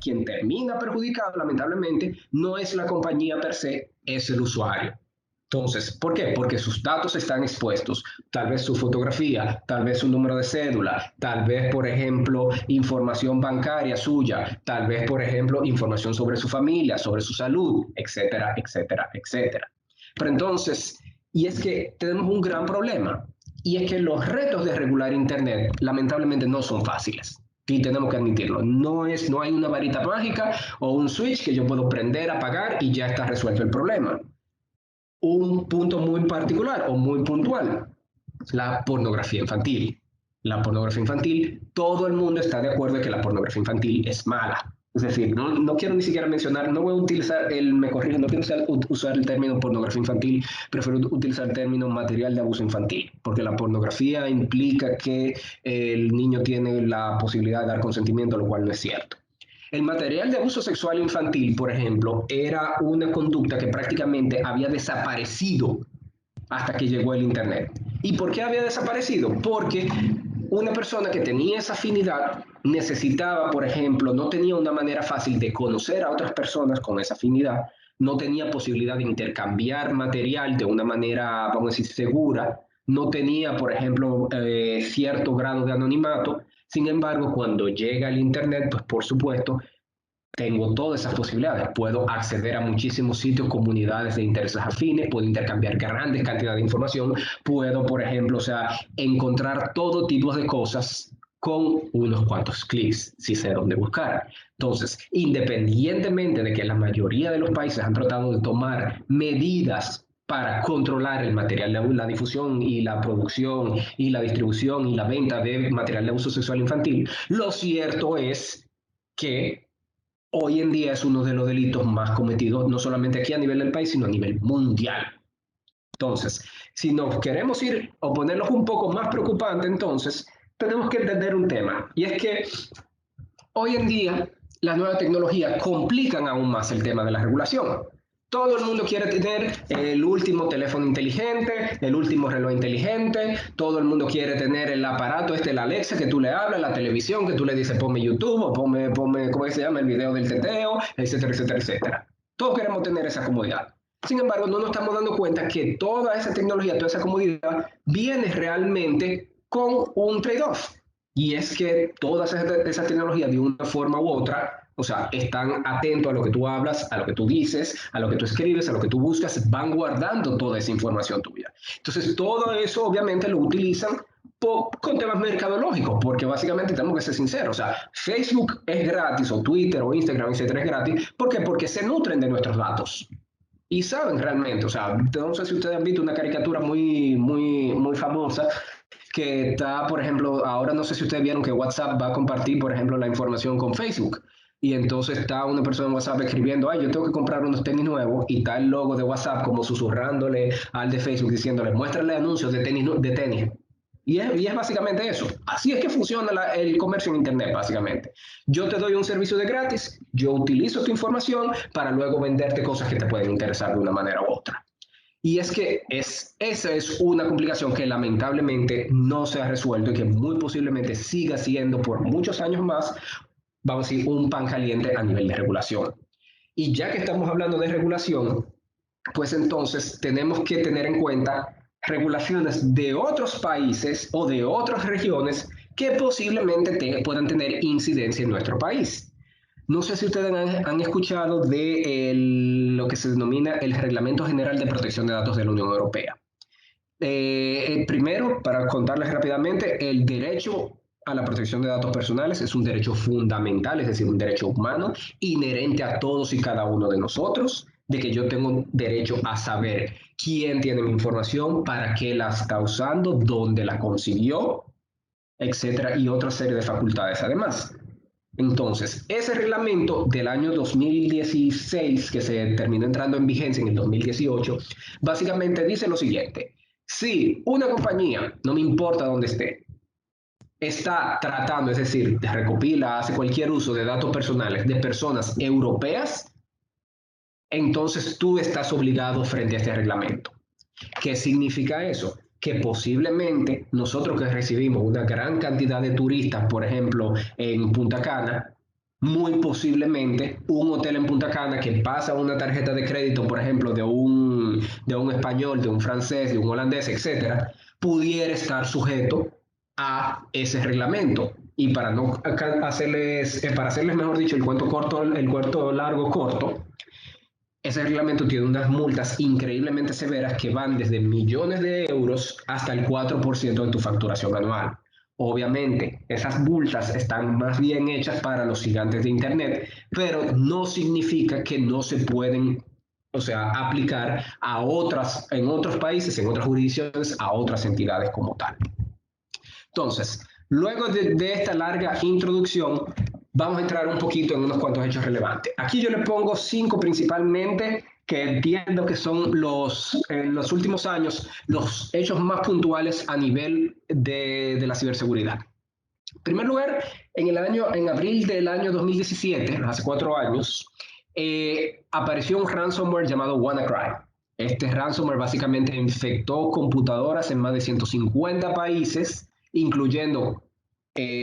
quien termina perjudicado, lamentablemente, no es la compañía per se, es el usuario. Entonces, ¿por qué? Porque sus datos están expuestos, tal vez su fotografía, tal vez su número de cédula, tal vez, por ejemplo, información bancaria suya, tal vez, por ejemplo, información sobre su familia, sobre su salud, etcétera, etcétera, etcétera. Pero entonces, y es que tenemos un gran problema, y es que los retos de regular Internet lamentablemente no son fáciles. Y tenemos que admitirlo. No hay una varita mágica o un switch que yo puedo prender, apagar y ya está resuelto el problema. Un punto muy particular o muy puntual, la pornografía infantil. La pornografía infantil, todo el mundo está de acuerdo en que la pornografía infantil es mala. Es decir, no quiero ni siquiera mencionar, no voy a utilizar me corrijo, no quiero usar el término pornografía infantil, prefiero utilizar el término material de abuso infantil, porque la pornografía implica que el niño tiene la posibilidad de dar consentimiento, lo cual no es cierto. El material de abuso sexual infantil, por ejemplo, era una conducta que prácticamente había desaparecido hasta que llegó el Internet. ¿Y por qué había desaparecido? Porque una persona que tenía esa afinidad necesitaba, por ejemplo, no tenía una manera fácil de conocer a otras personas con esa afinidad, no tenía posibilidad de intercambiar material de una manera, vamos a decir, segura, no tenía, por ejemplo, cierto grado de anonimato. Sin embargo, cuando llega el Internet, pues por supuesto, tengo todas esas posibilidades. Puedo acceder a muchísimos sitios, comunidades de intereses afines, puedo intercambiar grandes cantidades de información, puedo, por ejemplo, o sea, encontrar todo tipo de cosas con unos cuantos clics, si sé dónde buscar. Entonces, independientemente de que la mayoría de los países han tratado de tomar medidas para controlar el material, la difusión y la producción y la distribución y la venta de material de uso sexual infantil, lo cierto es que hoy en día es uno de los delitos más cometidos, no solamente aquí a nivel del país, sino a nivel mundial. Entonces, si nos queremos ir o ponernos un poco más preocupante, entonces tenemos que entender un tema, y es que hoy en día las nuevas tecnologías complican aún más el tema de la regulación. Todo el mundo quiere tener el último teléfono inteligente, el último reloj inteligente, todo el mundo quiere tener el aparato, el Alexa, que tú le hablas, la televisión, que tú le dices ponme YouTube o ponme ¿cómo se llama? El video del teteo, etcétera, etcétera, etcétera. Todos queremos tener esa comodidad. Sin embargo, no nos estamos dando cuenta que toda esa tecnología, toda esa comodidad viene realmente con un trade-off. Y es que todas esas tecnologías de una forma u otra, o sea, están atentos a lo que tú hablas, a lo que tú dices, a lo que tú escribes, a lo que tú buscas, van guardando toda esa información tuya. Entonces, todo eso obviamente lo utilizan con temas mercadológicos, porque básicamente tenemos que ser sinceros, o sea, Facebook es gratis, o Twitter, o Instagram, etcétera, es gratis. ¿Por qué? Porque se nutren de nuestros datos. Y saben realmente, o sea, no sé si ustedes han visto una caricatura muy famosa que está, por ejemplo, ahora no sé si ustedes vieron que WhatsApp va a compartir, por ejemplo, la información con Facebook. Y entonces está una persona en WhatsApp escribiendo, ay, yo tengo que comprar unos tenis nuevos, y está el logo de WhatsApp como susurrándole al de Facebook diciéndole, muéstrale anuncios de tenis, de tenis. Y es básicamente eso. Así es que funciona el comercio en Internet, básicamente. Yo te doy un servicio de gratis, yo utilizo tu información para luego venderte cosas que te pueden interesar de una manera u otra. Y es que esa es una complicación que lamentablemente no se ha resuelto y que muy posiblemente siga siendo por muchos años más, vamos a decir, un pan caliente a nivel de regulación. Y ya que estamos hablando de regulación, pues entonces tenemos que tener en cuenta regulaciones de otros países o de otras regiones que posiblemente puedan tener incidencia en nuestro país. No sé si ustedes han escuchado de lo que se denomina el Reglamento General de Protección de Datos de la Unión Europea. Primero, para contarles rápidamente, el derecho a la protección de datos personales es un derecho fundamental, es decir, un derecho humano inherente a todos y cada uno de nosotros, de que yo tengo derecho a saber quién tiene mi información, para qué la está usando, dónde la consiguió, etcétera, y otra serie de facultades además. Entonces, ese reglamento del año 2016, que se terminó entrando en vigencia en el 2018, básicamente dice lo siguiente: si una compañía, no me importa dónde esté, está tratando, es decir, recopila, hace cualquier uso de datos personales de personas europeas, entonces tú estás obligado frente a este reglamento. ¿Qué significa eso? Que posiblemente nosotros que recibimos una gran cantidad de turistas, por ejemplo, en Punta Cana, muy posiblemente un hotel en Punta Cana que pasa una tarjeta de crédito, por ejemplo, de un español, de un francés, de un holandés, etcétera, pudiera estar sujeto a ese reglamento. Y para no para hacerles, mejor dicho, el cuento corto, el cuento largo corto, ese reglamento tiene unas multas increíblemente severas que van desde millones de euros hasta el 4% de tu facturación anual. Obviamente, esas multas están más bien hechas para los gigantes de Internet, pero no significa que no se pueden, o sea, aplicar a otras, en otros países, en otras jurisdicciones, a otras entidades como tal. Entonces, luego de esta larga introducción, vamos a entrar un poquito en unos cuantos hechos relevantes. Aquí yo le pongo 5 principalmente que entiendo que son en los últimos años los hechos más puntuales a nivel de la ciberseguridad. En primer lugar, en abril del año 2017, hace 4 años, apareció un ransomware llamado WannaCry. Este ransomware básicamente infectó computadoras en más de 150 países, incluyendo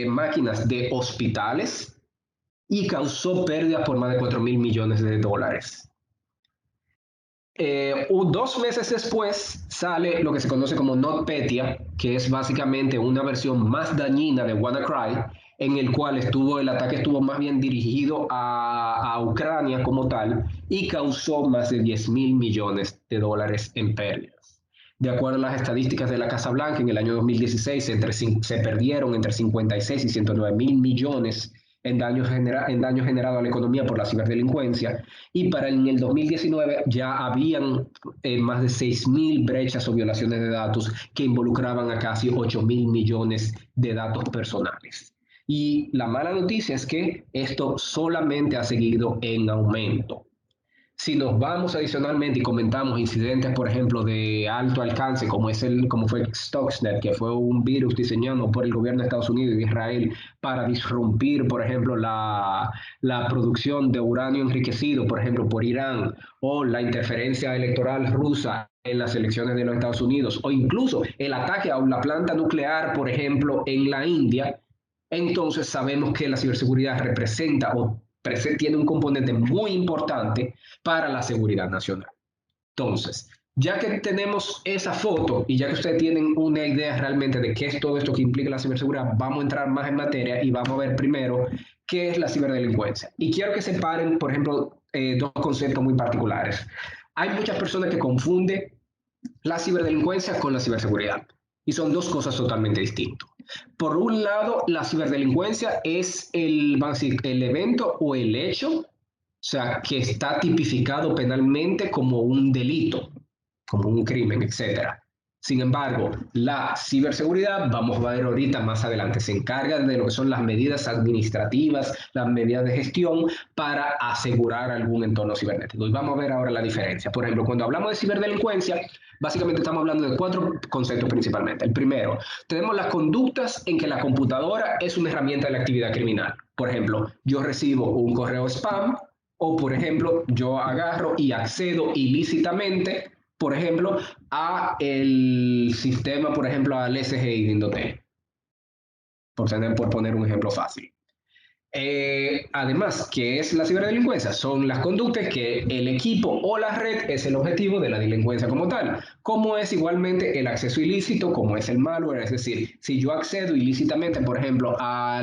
máquinas de hospitales, y causó pérdidas por más de 4.000 millones de dólares. 2 meses después sale lo que se conoce como NotPetya, que es básicamente una versión más dañina de WannaCry, en el cual el ataque estuvo más bien dirigido a Ucrania como tal y causó más de 10.000 millones de dólares en pérdidas. De acuerdo a las estadísticas de la Casa Blanca, en el año 2016 se perdieron entre 56 y 109 mil millones en daños generados a la economía por la ciberdelincuencia, y para el 2019 ya habían más de 6.000 brechas o violaciones de datos que involucraban a casi 8.000 millones de datos personales. Y la mala noticia es que esto solamente ha seguido en aumento. Si nos vamos adicionalmente y comentamos incidentes, por ejemplo, de alto alcance, como fue Stuxnet, que fue un virus diseñado por el gobierno de Estados Unidos y de Israel para disrumpir, por ejemplo, la producción de uranio enriquecido, por ejemplo, por Irán, o la interferencia electoral rusa en las elecciones de los Estados Unidos, o incluso el ataque a una planta nuclear, por ejemplo, en la India, entonces sabemos que la ciberseguridad representa o tiene un componente muy importante para la seguridad nacional. Entonces, ya que tenemos esa foto y ya que ustedes tienen una idea realmente de qué es todo esto que implica la ciberseguridad, vamos a entrar más en materia y vamos a ver primero qué es la ciberdelincuencia. Y quiero que separen, por ejemplo, 2 conceptos muy particulares. Hay muchas personas que confunden la ciberdelincuencia con la ciberseguridad y son 2 cosas totalmente distintas. Por un lado, la ciberdelincuencia es vamos a decir, el evento o el hecho, o sea, que está tipificado penalmente como un delito, como un crimen, etcétera. Sin embargo, la ciberseguridad, vamos a ver ahorita más adelante, se encarga de lo que son las medidas administrativas, las medidas de gestión para asegurar algún entorno cibernético. Y vamos a ver ahora la diferencia. Por ejemplo, cuando hablamos de ciberdelincuencia, básicamente estamos hablando de 4 conceptos principalmente. El primero, tenemos las conductas en que la computadora es una herramienta de la actividad criminal. Por ejemplo, yo recibo un correo spam o, por ejemplo, yo agarro y accedo ilícitamente, por ejemplo, a el sistema, por ejemplo, al SGI de Indotel, por poner un ejemplo fácil. Además, ¿qué es la ciberdelincuencia? Son las conductas que el equipo o la red es el objetivo de la delincuencia como tal, como es igualmente el acceso ilícito, como es el malware, es decir, si yo accedo ilícitamente, por ejemplo, a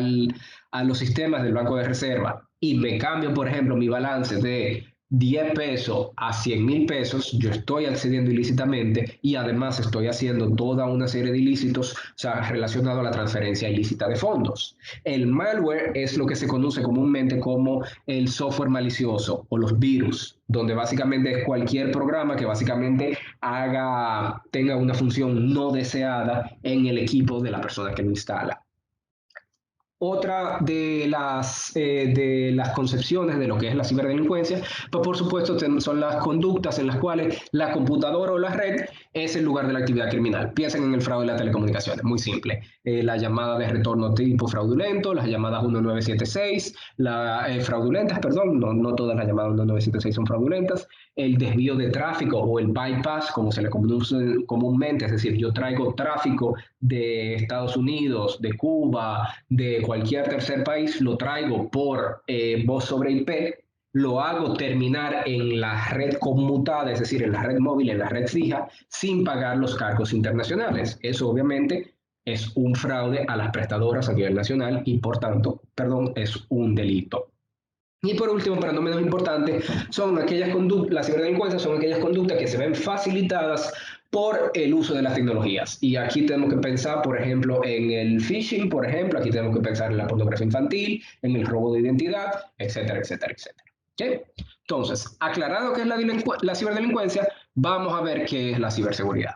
los sistemas del Banco de Reserva y me cambio, por ejemplo, mi balance de 10 pesos a 100.000 pesos, yo estoy accediendo ilícitamente y además estoy haciendo toda una serie de ilícitos, o sea, relacionado a la transferencia ilícita de fondos. El malware es lo que se conoce comúnmente como el software malicioso o los virus, donde básicamente es cualquier programa que básicamente tenga una función no deseada en el equipo de la persona que lo instala. Otra de las concepciones de lo que es la ciberdelincuencia, pues por supuesto son las conductas en las cuales la computadora o la red es el lugar de la actividad criminal. Piensen en el fraude de las telecomunicaciones, muy simple. La llamada de retorno tipo fraudulento, las llamadas 1976, fraudulentas, perdón, no todas las llamadas 1976 son fraudulentas, el desvío de tráfico o el bypass, como se le conoce comúnmente, es decir, yo traigo tráfico de Estados Unidos, de Cuba, de cualquier tercer país, lo traigo por voz sobre IP, lo hago terminar en la red conmutada, es decir, en la red móvil, en la red fija, sin pagar los cargos internacionales. Eso obviamente es un fraude a las prestadoras a nivel nacional y por tanto, perdón, es un delito. Y por último, pero no menos importante, son aquellas conductas, la ciberdelincuencia son aquellas conductas que se ven facilitadas por el uso de las tecnologías. Y aquí tenemos que pensar, por ejemplo, en el phishing, por ejemplo, aquí tenemos que pensar en la pornografía infantil, en el robo de identidad, etcétera, etcétera, etcétera. ¿Okay? Entonces, aclarado qué es la ciberdelincuencia, vamos a ver qué es la ciberseguridad.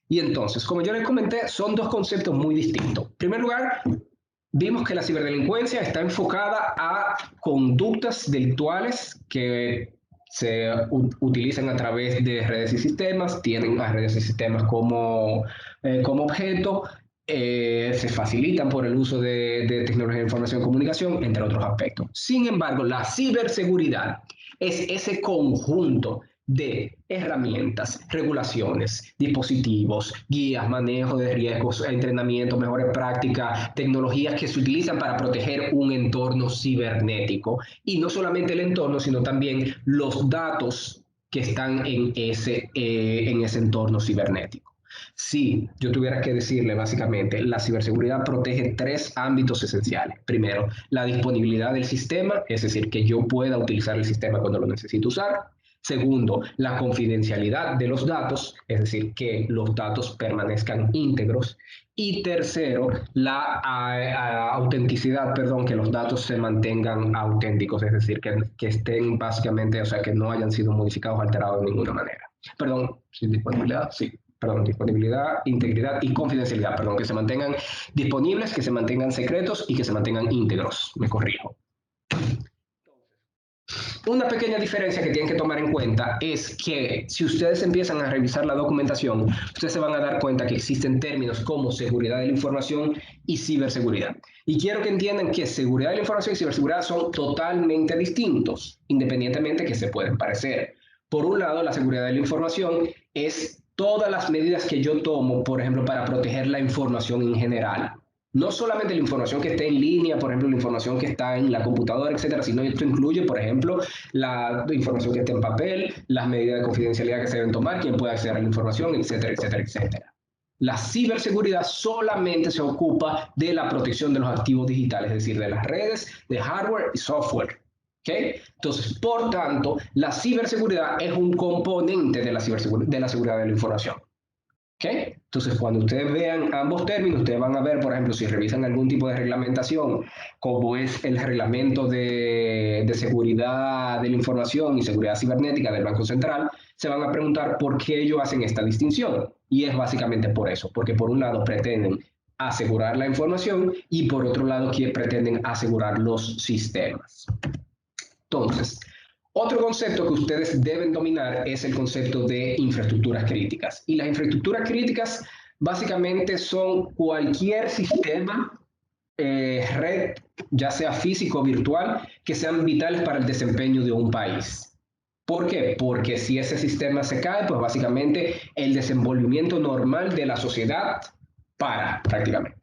Y entonces, como yo les comenté, son dos conceptos muy distintos. En primer lugar, vimos que la ciberdelincuencia está enfocada a conductas delictuales que se utilizan a través de redes y sistemas, tienen a redes y sistemas como objeto, se facilitan por el uso de tecnología de información y comunicación, entre otros aspectos. Sin embargo, la ciberseguridad es ese conjunto de herramientas, regulaciones, dispositivos, guías, manejo de riesgos, entrenamiento, mejores prácticas, tecnologías que se utilizan para proteger un entorno cibernético. Y no solamente el entorno, sino también los datos que están en ese entorno cibernético. Si yo tuviera que decirle básicamente, la ciberseguridad protege tres ámbitos esenciales. Primero, la disponibilidad del sistema, es decir, que yo pueda utilizar el sistema cuando lo necesito usar. Segundo, la confidencialidad de los datos, es decir, que los datos permanezcan íntegros. Y tercero, la autenticidad, perdón, que los datos se mantengan auténticos, es decir, que estén básicamente, o sea, que no hayan sido modificados o alterados de ninguna manera. Perdón, sin disponibilidad, sí. Perdón, disponibilidad, integridad y confidencialidad, perdón, que se mantengan disponibles, que se mantengan secretos y que se mantengan íntegros, me corrijo. Una pequeña diferencia que tienen que tomar en cuenta es que si ustedes empiezan a revisar la documentación, ustedes se van a dar cuenta que existen términos como seguridad de la información y ciberseguridad. Y quiero que entiendan que seguridad de la información y ciberseguridad son totalmente distintos, independientemente que se pueden parecer. Por un lado, la seguridad de la información es todas las medidas que yo tomo, por ejemplo, para proteger la información en general. No solamente la información que esté en línea, por ejemplo, la información que está en la computadora, etcétera, sino esto incluye, por ejemplo, la información que está en papel, las medidas de confidencialidad que se deben tomar, quién puede acceder a la información, etcétera, etcétera, etcétera. La ciberseguridad solamente se ocupa de la protección de los activos digitales, es decir, de las redes, de hardware y software. ¿Okay? Entonces, por tanto, la ciberseguridad es un componente de la seguridad de la información. ¿Okay? Entonces, cuando ustedes vean ambos términos, ustedes van a ver, por ejemplo, si revisan algún tipo de reglamentación, como es el reglamento de seguridad de la información y seguridad cibernética del Banco Central, se van a preguntar por qué ellos hacen esta distinción. Y es básicamente por eso, porque por un lado pretenden asegurar la información y por otro lado pretenden asegurar los sistemas. Entonces, otro concepto que ustedes deben dominar es el concepto de infraestructuras críticas. Y las infraestructuras críticas básicamente son cualquier sistema, red, ya sea físico o virtual, que sean vitales para el desempeño de un país. ¿Por qué? Porque si ese sistema se cae, pues básicamente el desenvolvimiento normal de la sociedad para prácticamente.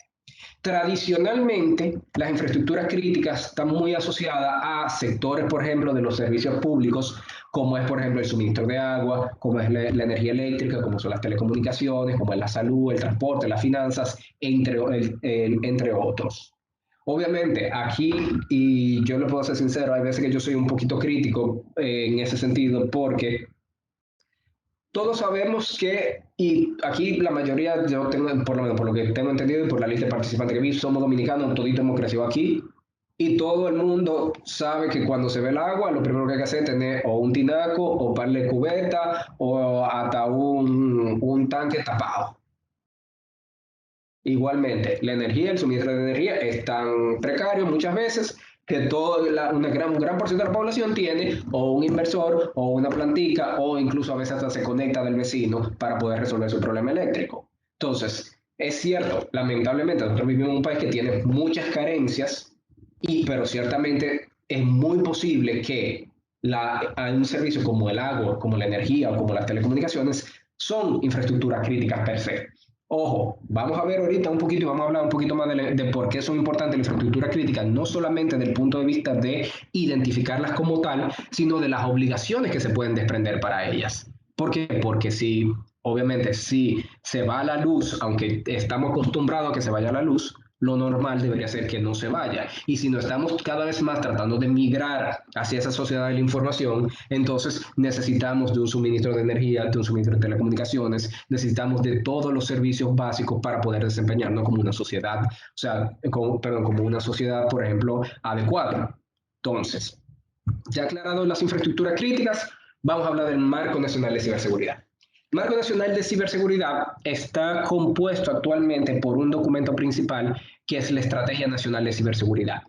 Tradicionalmente, las infraestructuras críticas están muy asociadas a sectores, por ejemplo, de los servicios públicos, como es, por ejemplo, el suministro de agua, como es la energía eléctrica, como son las telecomunicaciones, como es la salud, el transporte, las finanzas, entre otros. Obviamente, aquí, y yo le puedo ser sincero, hay veces que yo soy un poquito crítico en ese sentido, porque todos sabemos que, y aquí la mayoría, yo tengo, por lo menos por lo que tengo entendido y por la lista de participantes que vi, somos dominicanos, todito hemos crecido aquí, y todo el mundo sabe que cuando se ve el agua, lo primero que hay que hacer es tener o un tinaco, o par de cubeta, o hasta un tanque tapado. Igualmente, la energía, el suministro de energía es tan precario muchas veces que un gran porcentaje de la población tiene o un inversor o una plantica o incluso a veces hasta se conecta del vecino para poder resolver su problema eléctrico. Entonces, es cierto, lamentablemente nosotros vivimos en un país que tiene muchas carencias, pero ciertamente es muy posible que a un servicio como el agua, como la energía o como las telecomunicaciones, son infraestructuras críticas per se. Ojo, vamos a ver ahorita un poquito y vamos a hablar un poquito más de por qué son importantes las infraestructuras críticas, no solamente desde el punto de vista de identificarlas como tal, sino de las obligaciones que se pueden desprender para ellas. ¿Por qué? Porque si, obviamente, si se va la luz, aunque estamos acostumbrados a que se vaya la luz, lo normal debería ser que no se vaya. Y si no estamos cada vez más tratando de migrar hacia esa sociedad de la información, entonces necesitamos de un suministro de energía, de un suministro de telecomunicaciones, necesitamos de todos los servicios básicos para poder desempeñarnos como una sociedad, o sea, como una sociedad, por ejemplo, adecuada. Entonces, ya aclarado las infraestructuras críticas, vamos a hablar del Marco Nacional de Ciberseguridad. El Marco Nacional de Ciberseguridad está compuesto actualmente por un documento principal que es la Estrategia Nacional de Ciberseguridad.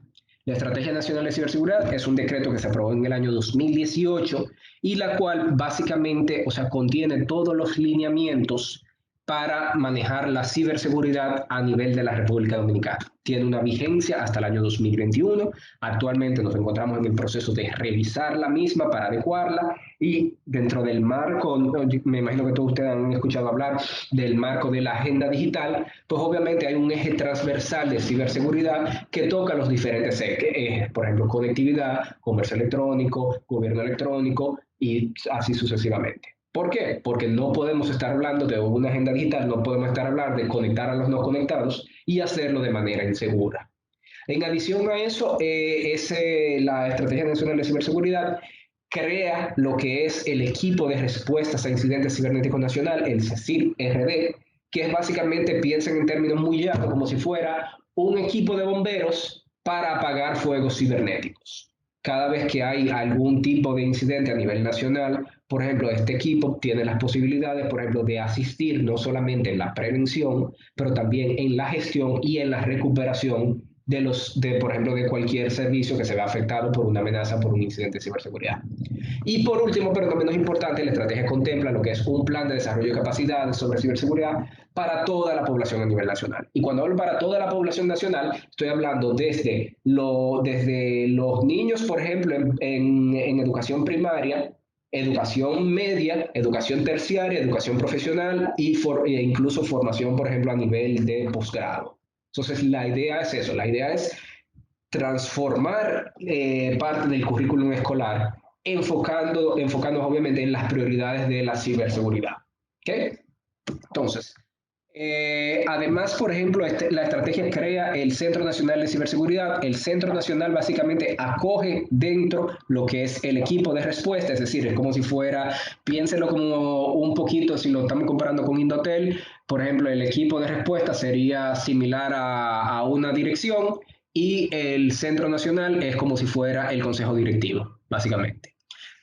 La Estrategia Nacional de Ciberseguridad es un decreto que se aprobó en el año 2018 y la cual básicamente, o sea, contiene todos los lineamientos para manejar la ciberseguridad a nivel de la República Dominicana. Tiene una vigencia hasta el año 2021. Actualmente nos encontramos en el proceso de revisar la misma para adecuarla y dentro del marco, me imagino que todos ustedes han escuchado hablar del marco de la agenda digital, pues obviamente hay un eje transversal de ciberseguridad que toca los diferentes ejes, por ejemplo, conectividad, comercio electrónico, gobierno electrónico y así sucesivamente. ¿Por qué? Porque no podemos estar hablando de una agenda digital, no podemos estar hablando de conectar a los no conectados y hacerlo de manera insegura. En adición a eso, la Estrategia Nacional de Ciberseguridad crea lo que es el Equipo de Respuestas a Incidentes Cibernéticos Nacional, el CECIR-RD, que es básicamente, piensen en términos muy llanos, como si fuera un equipo de bomberos para apagar fuegos cibernéticos. Cada vez que hay algún tipo de incidente a nivel nacional, por ejemplo, este equipo tiene las posibilidades, por ejemplo, de asistir no solamente en la prevención, pero también en la gestión y en la recuperación por ejemplo, de cualquier servicio que se vea afectado por una amenaza, por un incidente de ciberseguridad. Y por último, pero no menos importante, la estrategia contempla lo que es un plan de desarrollo de capacidades sobre ciberseguridad para toda la población a nivel nacional. Y cuando hablo para toda la población nacional, estoy hablando desde los niños, por ejemplo, en educación primaria, educación media, educación terciaria, educación profesional e incluso formación, por ejemplo, a nivel de posgrado. Entonces, la idea es eso, la idea es transformar parte del currículum escolar, enfocándonos obviamente en las prioridades de la ciberseguridad. ¿Okay? Entonces, además, por ejemplo, la estrategia crea el Centro Nacional de Ciberseguridad. El Centro Nacional básicamente acoge dentro lo que es el equipo de respuesta, es decir, es como si fuera, piénsenlo como un poquito, si lo estamos comparando con Indotel, por ejemplo, el equipo de respuesta sería similar a una dirección y el Centro Nacional es como si fuera el consejo directivo, básicamente.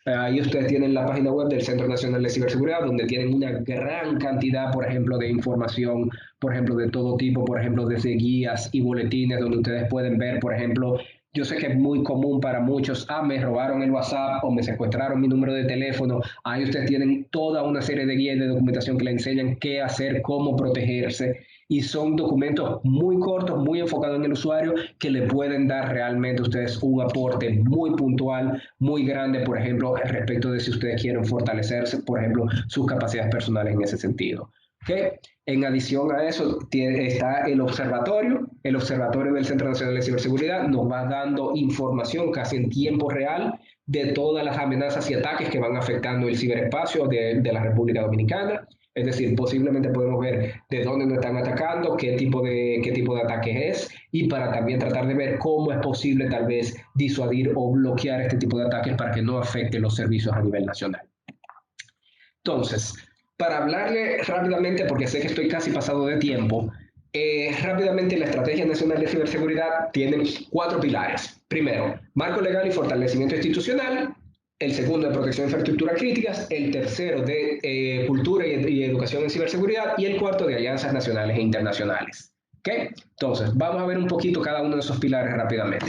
Ahí ustedes tienen la página web del Centro Nacional de Ciberseguridad, donde tienen una gran cantidad, por ejemplo, de información, por ejemplo, de todo tipo, por ejemplo, desde guías y boletines, donde ustedes pueden ver, por ejemplo, yo sé que es muy común para muchos, me robaron el WhatsApp o me secuestraron mi número de teléfono. Ahí ustedes tienen toda una serie de guías de documentación que le enseñan qué hacer, cómo protegerse. Y son documentos muy cortos, muy enfocados en el usuario, que le pueden dar realmente a ustedes un aporte muy puntual, muy grande, por ejemplo, respecto de si ustedes quieren fortalecerse, por ejemplo, sus capacidades personales en ese sentido. ¿Okay? En adición a eso está el observatorio del Centro Nacional de Ciberseguridad nos va dando información casi en tiempo real de todas las amenazas y ataques que van afectando el ciberespacio de la República Dominicana. Es decir, posiblemente podemos ver de dónde nos están atacando, qué tipo de ataque es, y para también tratar de ver cómo es posible tal vez disuadir o bloquear este tipo de ataques para que no afecte los servicios a nivel nacional. Entonces, para hablarle rápidamente, porque sé que estoy casi pasado de tiempo, rápidamente la Estrategia Nacional de Ciberseguridad tiene 4 pilares. Primero, marco legal y fortalecimiento institucional. El segundo, de protección de infraestructuras críticas. El tercero, de cultura y educación en ciberseguridad. Y el cuarto, de alianzas nacionales e internacionales. ¿Okay? Entonces, vamos a ver un poquito cada uno de esos pilares rápidamente.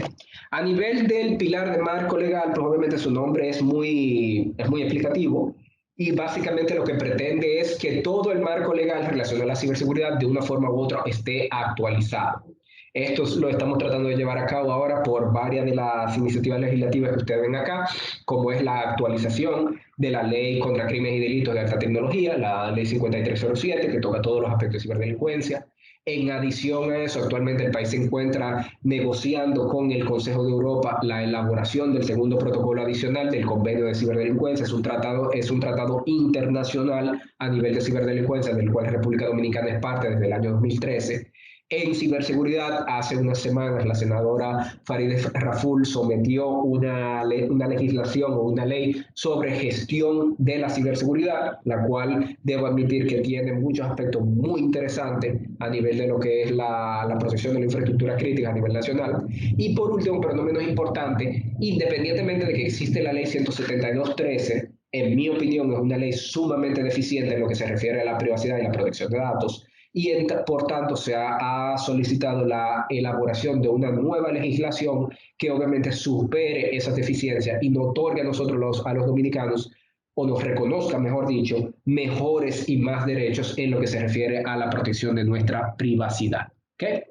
A nivel del pilar de marco legal, probablemente su nombre es muy explicativo. Y básicamente lo que pretende es que todo el marco legal relacionado a la ciberseguridad de una forma u otra esté actualizado. Esto lo estamos tratando de llevar a cabo ahora por varias de las iniciativas legislativas que ustedes ven acá, como es la actualización de la Ley contra Crímenes y Delitos de Alta Tecnología, la Ley 5307, que toca todos los aspectos de ciberdelincuencia. En adición a eso, actualmente el país se encuentra negociando con el Consejo de Europa la elaboración del segundo protocolo adicional del Convenio de Ciberdelincuencia. Es un tratado internacional a nivel de ciberdelincuencia, del cual República Dominicana es parte desde el año 2013. En ciberseguridad, hace unas semanas, la senadora Farideh Raful sometió una legislación o una ley sobre gestión de la ciberseguridad, la cual debo admitir que tiene muchos aspectos muy interesantes a nivel de lo que es la protección de la infraestructura crítica a nivel nacional. Y por último, pero no menos importante, independientemente de que existe la ley 172.13, en mi opinión es una ley sumamente deficiente en lo que se refiere a la privacidad y la protección de datos, y por tanto se ha solicitado la elaboración de una nueva legislación que obviamente supere esas deficiencias y nos otorgue a nosotros a los dominicanos, o nos reconozca, mejor dicho, mejores y más derechos en lo que se refiere a la protección de nuestra privacidad. ¿Okay?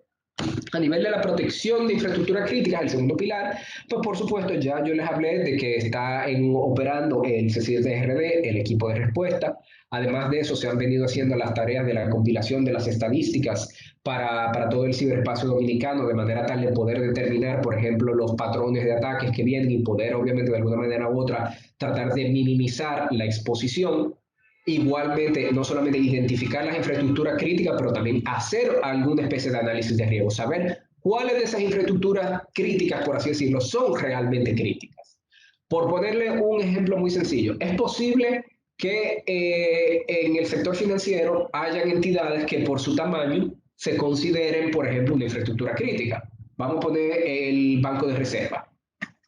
A nivel de la protección de infraestructura crítica, el segundo pilar, pues por supuesto ya yo les hablé de que está operando el C7RD, el equipo de respuesta. Además de eso, se han venido haciendo las tareas de la compilación de las estadísticas para todo el ciberespacio dominicano, de manera tal de poder determinar, por ejemplo, los patrones de ataques que vienen y poder, obviamente, de alguna manera u otra, tratar de minimizar la exposición. Igualmente, no solamente identificar las infraestructuras críticas, pero también hacer alguna especie de análisis de riesgo, saber cuáles de esas infraestructuras críticas, por así decirlo, son realmente críticas. Por ponerle un ejemplo muy sencillo, es posible que en el sector financiero hayan entidades que por su tamaño se consideren, por ejemplo, una infraestructura crítica. Vamos a poner el Banco de Reserva.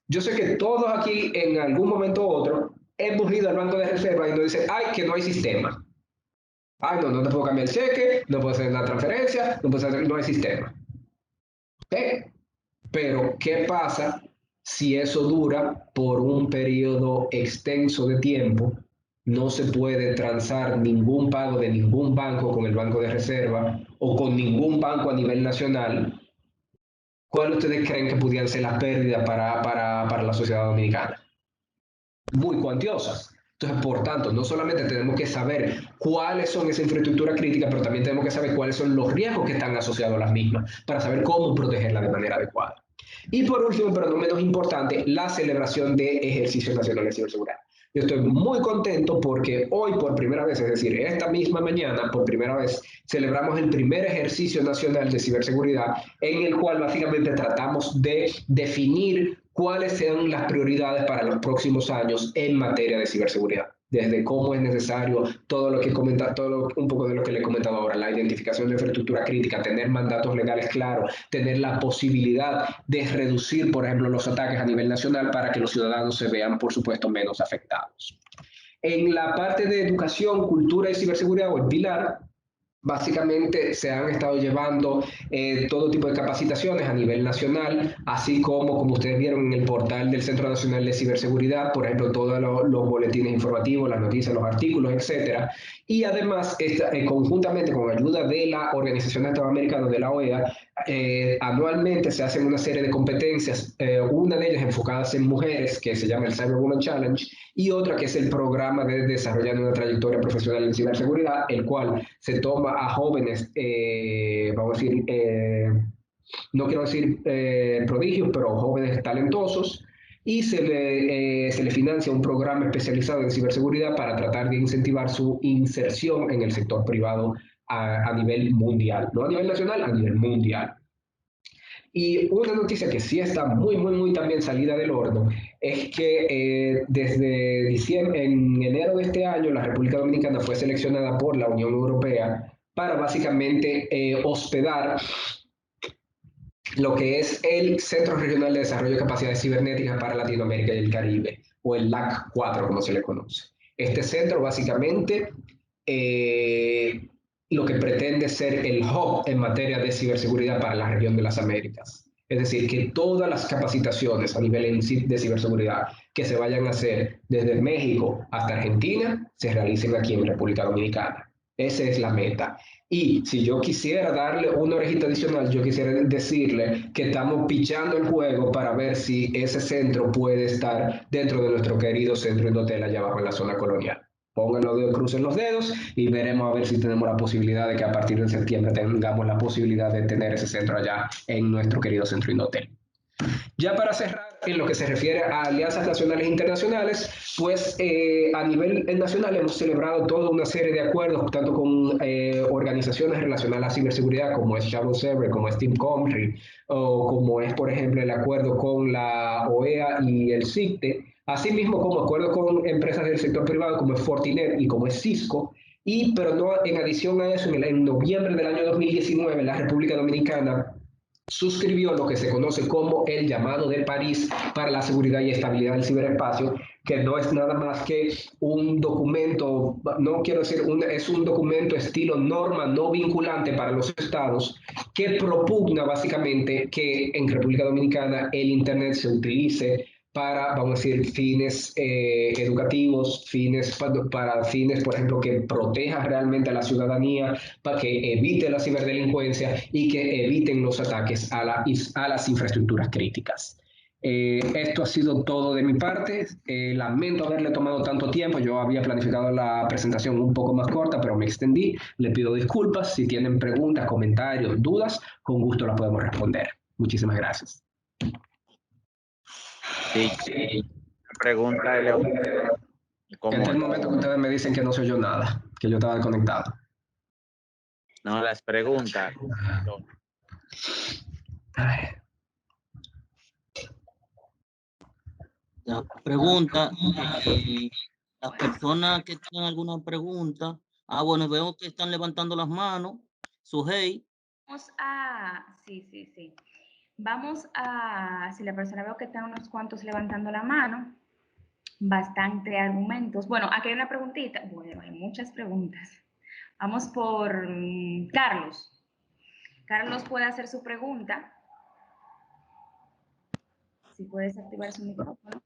Yo sé que todos aquí en algún momento u otro hemos ido al Banco de Reserva y nos dicen, ay, que no hay sistema. Ay, no, no te puedo cambiar el cheque, no puedo hacer la transferencia, no hay sistema. ¿Okay? Pero, ¿qué pasa si eso dura por un periodo extenso de tiempo? No se puede transar ningún pago de ningún banco con el Banco de Reserva o con ningún banco a nivel nacional. ¿Cuáles ustedes creen que pudieran ser las pérdidas para la sociedad dominicana? Muy cuantiosas. Entonces, por tanto, no solamente tenemos que saber cuáles son esas infraestructuras críticas, pero también tenemos que saber cuáles son los riesgos que están asociados a las mismas para saber cómo protegerlas de manera adecuada. Y por último, pero no menos importante, la celebración de ejercicios nacionales de ciberseguridad. Yo estoy muy contento porque hoy por primera vez, es decir, esta misma mañana, por primera vez, celebramos el primer ejercicio nacional de ciberseguridad en el cual básicamente tratamos de definir cuáles sean las prioridades para los próximos años en materia de ciberseguridad. Desde cómo es necesario todo lo que comenta, un poco de lo que le he comentado ahora, la identificación de infraestructura crítica, tener mandatos legales claros, tener la posibilidad de reducir, por ejemplo, los ataques a nivel nacional para que los ciudadanos se vean, por supuesto, menos afectados. En la parte de educación, cultura y ciberseguridad, o el pilar, básicamente se han estado llevando todo tipo de capacitaciones a nivel nacional, así como ustedes vieron en el portal del Centro Nacional de Ciberseguridad, por ejemplo, todos los boletines informativos, las noticias, los artículos, etcétera. Y además, conjuntamente con ayuda de la Organización de Estados Americanos, de la OEA, anualmente se hacen una serie de competencias, una de ellas enfocadas en mujeres, que se llama el Cyber Woman Challenge, y otra que es el programa de Desarrollando una Trayectoria Profesional en Ciberseguridad, el cual se toma a jóvenes, vamos a decir, no quiero decir prodigios, pero jóvenes talentosos, y se le financia un programa especializado en ciberseguridad para tratar de incentivar su inserción en el sector privado a nivel mundial, no a nivel nacional, a nivel mundial. Y una noticia que sí está muy, muy, muy también salida del horno es que desde diciembre, en enero de este año, la República Dominicana fue seleccionada por la Unión Europea para básicamente hospedar lo que es el Centro Regional de Desarrollo de Capacidades Cibernéticas para Latinoamérica y el Caribe, o el LAC4, como se le conoce. Este centro básicamente lo que pretende ser el hub en materia de ciberseguridad para la región de las Américas. Es decir, que todas las capacitaciones a nivel de ciberseguridad que se vayan a hacer desde México hasta Argentina se realicen aquí en República Dominicana. Esa es la meta. Y si yo quisiera darle una orejita adicional, yo quisiera decirle que estamos pichando el juego para ver si ese centro puede estar dentro de nuestro querido centro Indotel allá abajo en la zona colonial. Pongan los dedos, crucen los dedos y veremos a ver si tenemos la posibilidad de que a partir de septiembre tengamos la posibilidad de tener ese centro allá en nuestro querido centro Indotel. Ya para cerrar, en lo que se refiere a alianzas nacionales e internacionales, pues a nivel nacional hemos celebrado toda una serie de acuerdos, tanto con organizaciones relacionadas a la ciberseguridad, como es Shadow Server, como es Team Country, o como es, por ejemplo, el acuerdo con la OEA y el CICTE, asimismo como acuerdos con empresas del sector privado, como es Fortinet y como es Cisco, pero no, en adición a eso, en noviembre del año 2019, la República Dominicana suscribió lo que se conoce como el llamado de París para la seguridad y estabilidad del ciberespacio, que no es nada más que un documento, no quiero decir, es un documento estilo norma no vinculante para los estados, que propugna básicamente que en República Dominicana el Internet se utilice para, vamos a decir, fines educativos, para fines, por ejemplo, que proteja realmente a la ciudadanía, para que evite la ciberdelincuencia y que eviten los ataques a las infraestructuras críticas. Esto ha sido todo de mi parte. Lamento haberle tomado tanto tiempo. Yo había planificado la presentación un poco más corta, pero me extendí. Le pido disculpas. Si tienen preguntas, comentarios, dudas, con gusto las podemos responder. Muchísimas gracias. Sí, pregunta de León. Este es el momento que ustedes me dicen que no se oyó nada, que yo estaba desconectado. No, las preguntas. La pregunta, las personas que tengan alguna pregunta, bueno, veo que están levantando las manos. Sujei. Vamos a, sí. Vamos a, si la persona veo que están unos cuantos levantando la mano, bastante argumentos. Bueno, aquí hay una preguntita. Bueno, hay muchas preguntas. Vamos por Carlos. Carlos puede hacer su pregunta. Si puedes activar su micrófono.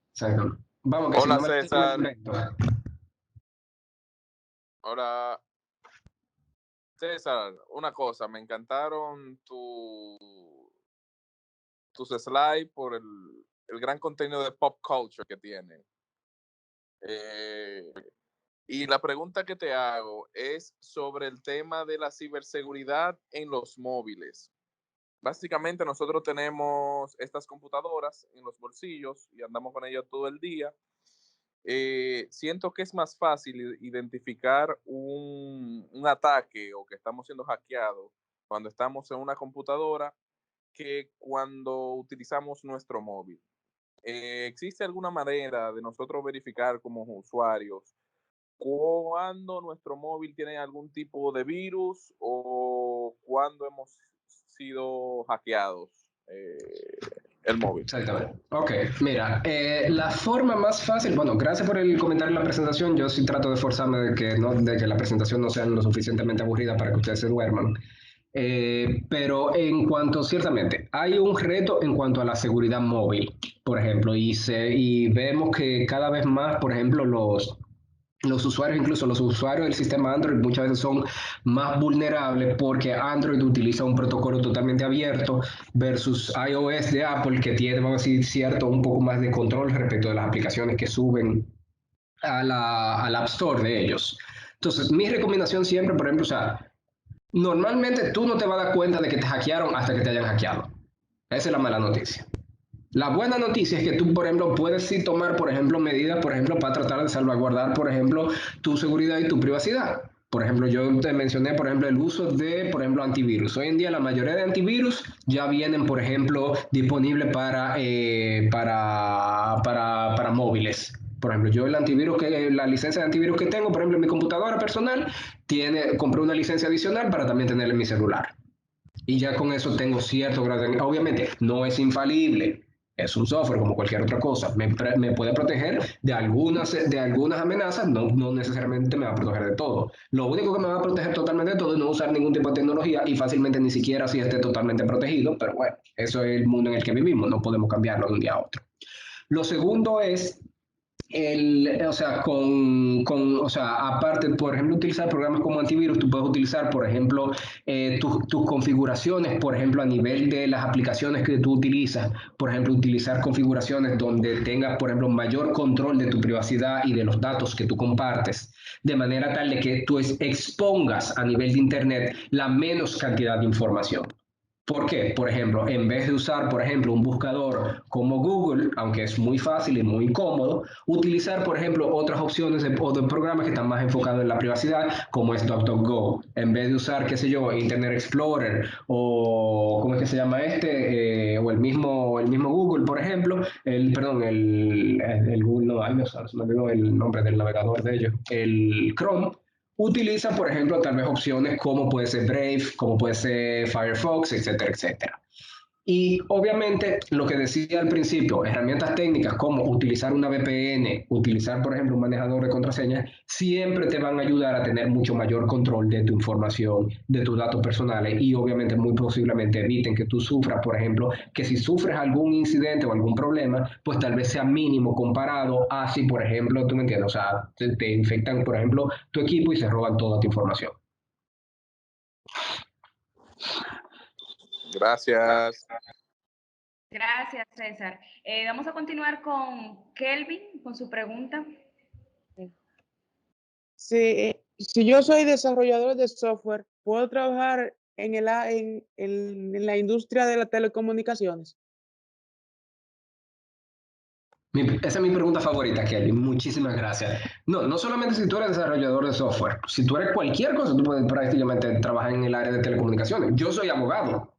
Vamos, que hola, si no César. Hola. César, una cosa, me encantaron tus slides por el gran contenido de pop culture que tienen. Y la pregunta que te hago es sobre el tema de la ciberseguridad en los móviles. Básicamente nosotros tenemos estas computadoras en los bolsillos y andamos con ellas todo el día. Siento que es más fácil identificar un ataque o que estamos siendo hackeados cuando estamos en una computadora que cuando utilizamos nuestro móvil. ¿Existe alguna manera de nosotros verificar como usuarios cuando nuestro móvil tiene algún tipo de virus o cuando hemos sido hackeados el móvil? Exactamente. Ok, mira, la forma más fácil, bueno, gracias por el comentario en la presentación. Yo sí trato de esforzarme de que la presentación no sea lo suficientemente aburrida para que ustedes se duerman. Pero en cuanto, ciertamente, hay un reto en cuanto a la seguridad móvil, por ejemplo, y vemos que cada vez más, por ejemplo, los usuarios, incluso los usuarios del sistema Android, muchas veces son más vulnerables porque Android utiliza un protocolo totalmente abierto versus iOS de Apple, que tiene, vamos a decir, cierto, un poco más de control respecto de las aplicaciones que suben al App Store de ellos. Entonces, mi recomendación siempre, por ejemplo, o sea, normalmente tú no te vas a dar cuenta de que te hackearon hasta que te hayan hackeado. Esa es la mala noticia. La buena noticia es que tú, por ejemplo, puedes sí tomar, por ejemplo, medidas, por ejemplo, para tratar de salvaguardar, por ejemplo, tu seguridad y tu privacidad. Por ejemplo, yo te mencioné, por ejemplo, el uso de, por ejemplo, antivirus. Hoy en día la mayoría de antivirus ya vienen, por ejemplo, disponibles para móviles. Por ejemplo, yo la licencia de antivirus que tengo, por ejemplo, en mi computadora personal, compré una licencia adicional para también tenerla en mi celular. Y ya con eso tengo cierto grado de... Obviamente, no es infalible. Es un software como cualquier otra cosa. Me puede proteger de algunas amenazas, no necesariamente me va a proteger de todo. Lo único que me va a proteger totalmente de todo es no usar ningún tipo de tecnología y fácilmente ni siquiera si esté totalmente protegido, pero bueno, eso es el mundo en el que vivimos, no podemos cambiarlo de un día a otro. Lo segundo es o sea, o sea, aparte, por ejemplo, utilizar programas como antivirus, tú puedes utilizar, por ejemplo, tus configuraciones, por ejemplo, a nivel de las aplicaciones que tú utilizas, por ejemplo, utilizar configuraciones donde tengas, por ejemplo, mayor control de tu privacidad y de los datos que tú compartes, de manera tal de que tú expongas a nivel de Internet la menos cantidad de información. ¿Por qué? Por ejemplo, en vez de usar, por ejemplo, un buscador como Google, aunque es muy fácil y muy cómodo, utilizar, por ejemplo, otras opciones o de programas que están más enfocados en la privacidad, como es DuckDuckGo. En vez de usar, qué sé yo, Internet Explorer o, ¿cómo es que se llama este? O el mismo Google, por ejemplo, perdón, el Google, no, ay, no, se me olvidó el nombre del navegador de ellos, el Chrome. Utiliza, por ejemplo, tal vez opciones como puede ser Brave, como puede ser Firefox, etcétera, etcétera. Y obviamente lo que decía al principio, herramientas técnicas como utilizar una VPN, utilizar por ejemplo un manejador de contraseñas, siempre te van a ayudar a tener mucho mayor control de tu información, de tus datos personales y obviamente muy posiblemente eviten que tú sufras, por ejemplo, que si sufres algún incidente o algún problema, pues tal vez sea mínimo comparado a si por ejemplo, tú me entiendes, o sea, te infectan por ejemplo tu equipo y se roban toda tu información. Gracias. Gracias, César. Vamos a continuar con Kelvin, con su pregunta. Si yo soy desarrollador de software, ¿puedo trabajar en la industria de las telecomunicaciones? Esa es mi pregunta favorita, Kelly. Muchísimas gracias. No, no solamente si tú eres desarrollador de software, si tú eres cualquier cosa, tú puedes prácticamente trabajar en el área de telecomunicaciones. Yo soy abogado.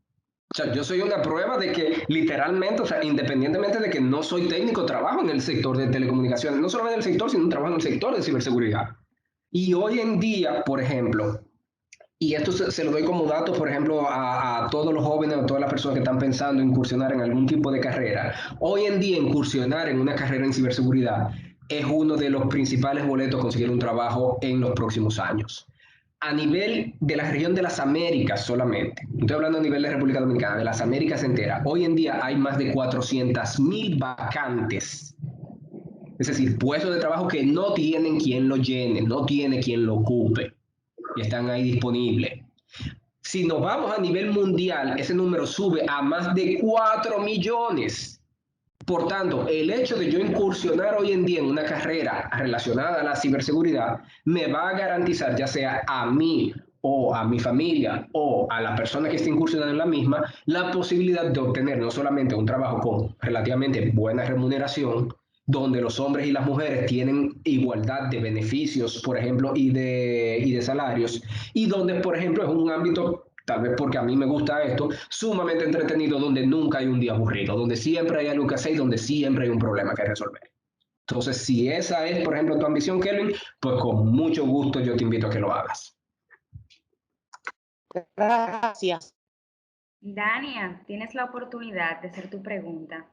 O sea, yo soy una prueba de que literalmente, o sea, independientemente de que no soy técnico, trabajo en el sector de telecomunicaciones. No solamente en el sector, sino trabajo en el sector de ciberseguridad. Y hoy en día, por ejemplo, y esto se lo doy como dato, por ejemplo, a todos los jóvenes, a todas las personas que están pensando en incursionar en algún tipo de carrera. Hoy en día, incursionar en una carrera en ciberseguridad es uno de los principales boletos a conseguir un trabajo en los próximos años. A nivel de la región de las Américas solamente, no estoy hablando a nivel de República Dominicana, de las Américas enteras, hoy en día hay más de 400.000 vacantes. Es decir, puestos de trabajo que no tienen quien lo llene, no tiene quien lo ocupe y están ahí disponibles. Si nos vamos a nivel mundial, ese número sube a más de 4 millones. Por tanto, el hecho de yo incursionar hoy en día en una carrera relacionada a la ciberseguridad me va a garantizar, ya sea a mí o a mi familia o a la persona que esté incursionando en la misma, la posibilidad de obtener no solamente un trabajo con relativamente buena remuneración, donde los hombres y las mujeres tienen igualdad de beneficios, por ejemplo, y de salarios, y donde, por ejemplo, es un ámbito, tal vez porque a mí me gusta esto, sumamente entretenido, donde nunca hay un día aburrido, donde siempre hay algo que hacer y donde siempre hay un problema que resolver. Entonces, si esa es, por ejemplo, tu ambición, Kelvin, pues con mucho gusto yo te invito a que lo hagas. Gracias. Dania, tienes la oportunidad de hacer tu pregunta.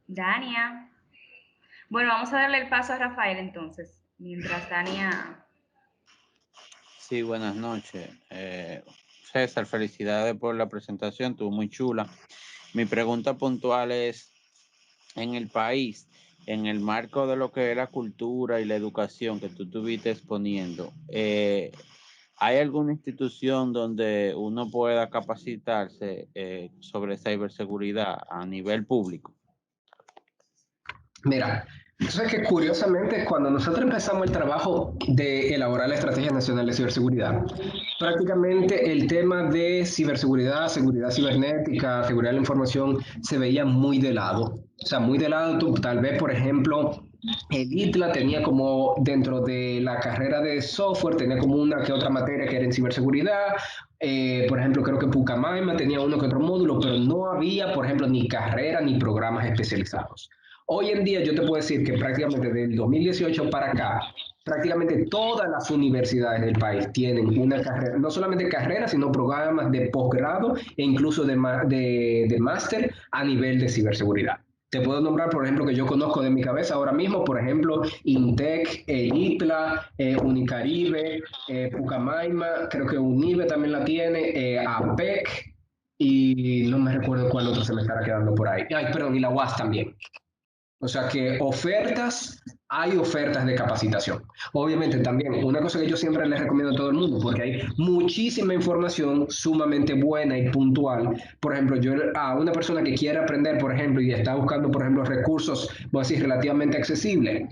Dania. Bueno, vamos a darle el paso a Rafael entonces, mientras Dania... Sí, buenas noches. César, felicidades por la presentación, estuvo muy chula. Mi pregunta puntual es, en el país, en el marco de lo que es la cultura y la educación que tú estuviste exponiendo, ¿hay alguna institución donde uno pueda capacitarse sobre ciberseguridad a nivel público? Mira, entonces que curiosamente cuando nosotros empezamos el trabajo de elaborar la Estrategia Nacional de Ciberseguridad, prácticamente el tema de ciberseguridad, seguridad cibernética, seguridad de la información se veía muy de lado. O sea, muy de lado, tal vez, por ejemplo, el ITLA tenía como dentro de la carrera de software, tenía como una que otra materia que era en ciberseguridad. Por ejemplo, creo que Pucamaima tenía uno que otro módulo, pero no había, por ejemplo, ni carrera ni programas especializados. Hoy en día yo te puedo decir que prácticamente desde el 2018 para acá, prácticamente todas las universidades del país tienen una carrera, no solamente carreras, sino programas de posgrado e incluso de máster a nivel de ciberseguridad. Te puedo nombrar, por ejemplo, que yo conozco de mi cabeza ahora mismo, por ejemplo, INTEC, ITLA, Unicaribe, Pucamaima, creo que UNIBE también la tiene, APEC, y no me recuerdo cuál otro se me estará quedando por ahí. Ay, perdón, y la UAS también. O sea que hay ofertas de capacitación. Obviamente también, una cosa que yo siempre les recomiendo a todo el mundo, porque hay muchísima información sumamente buena y puntual. Por ejemplo, yo a una persona que quiere aprender, por ejemplo, y está buscando, por ejemplo, recursos, voy a decir, relativamente accesibles,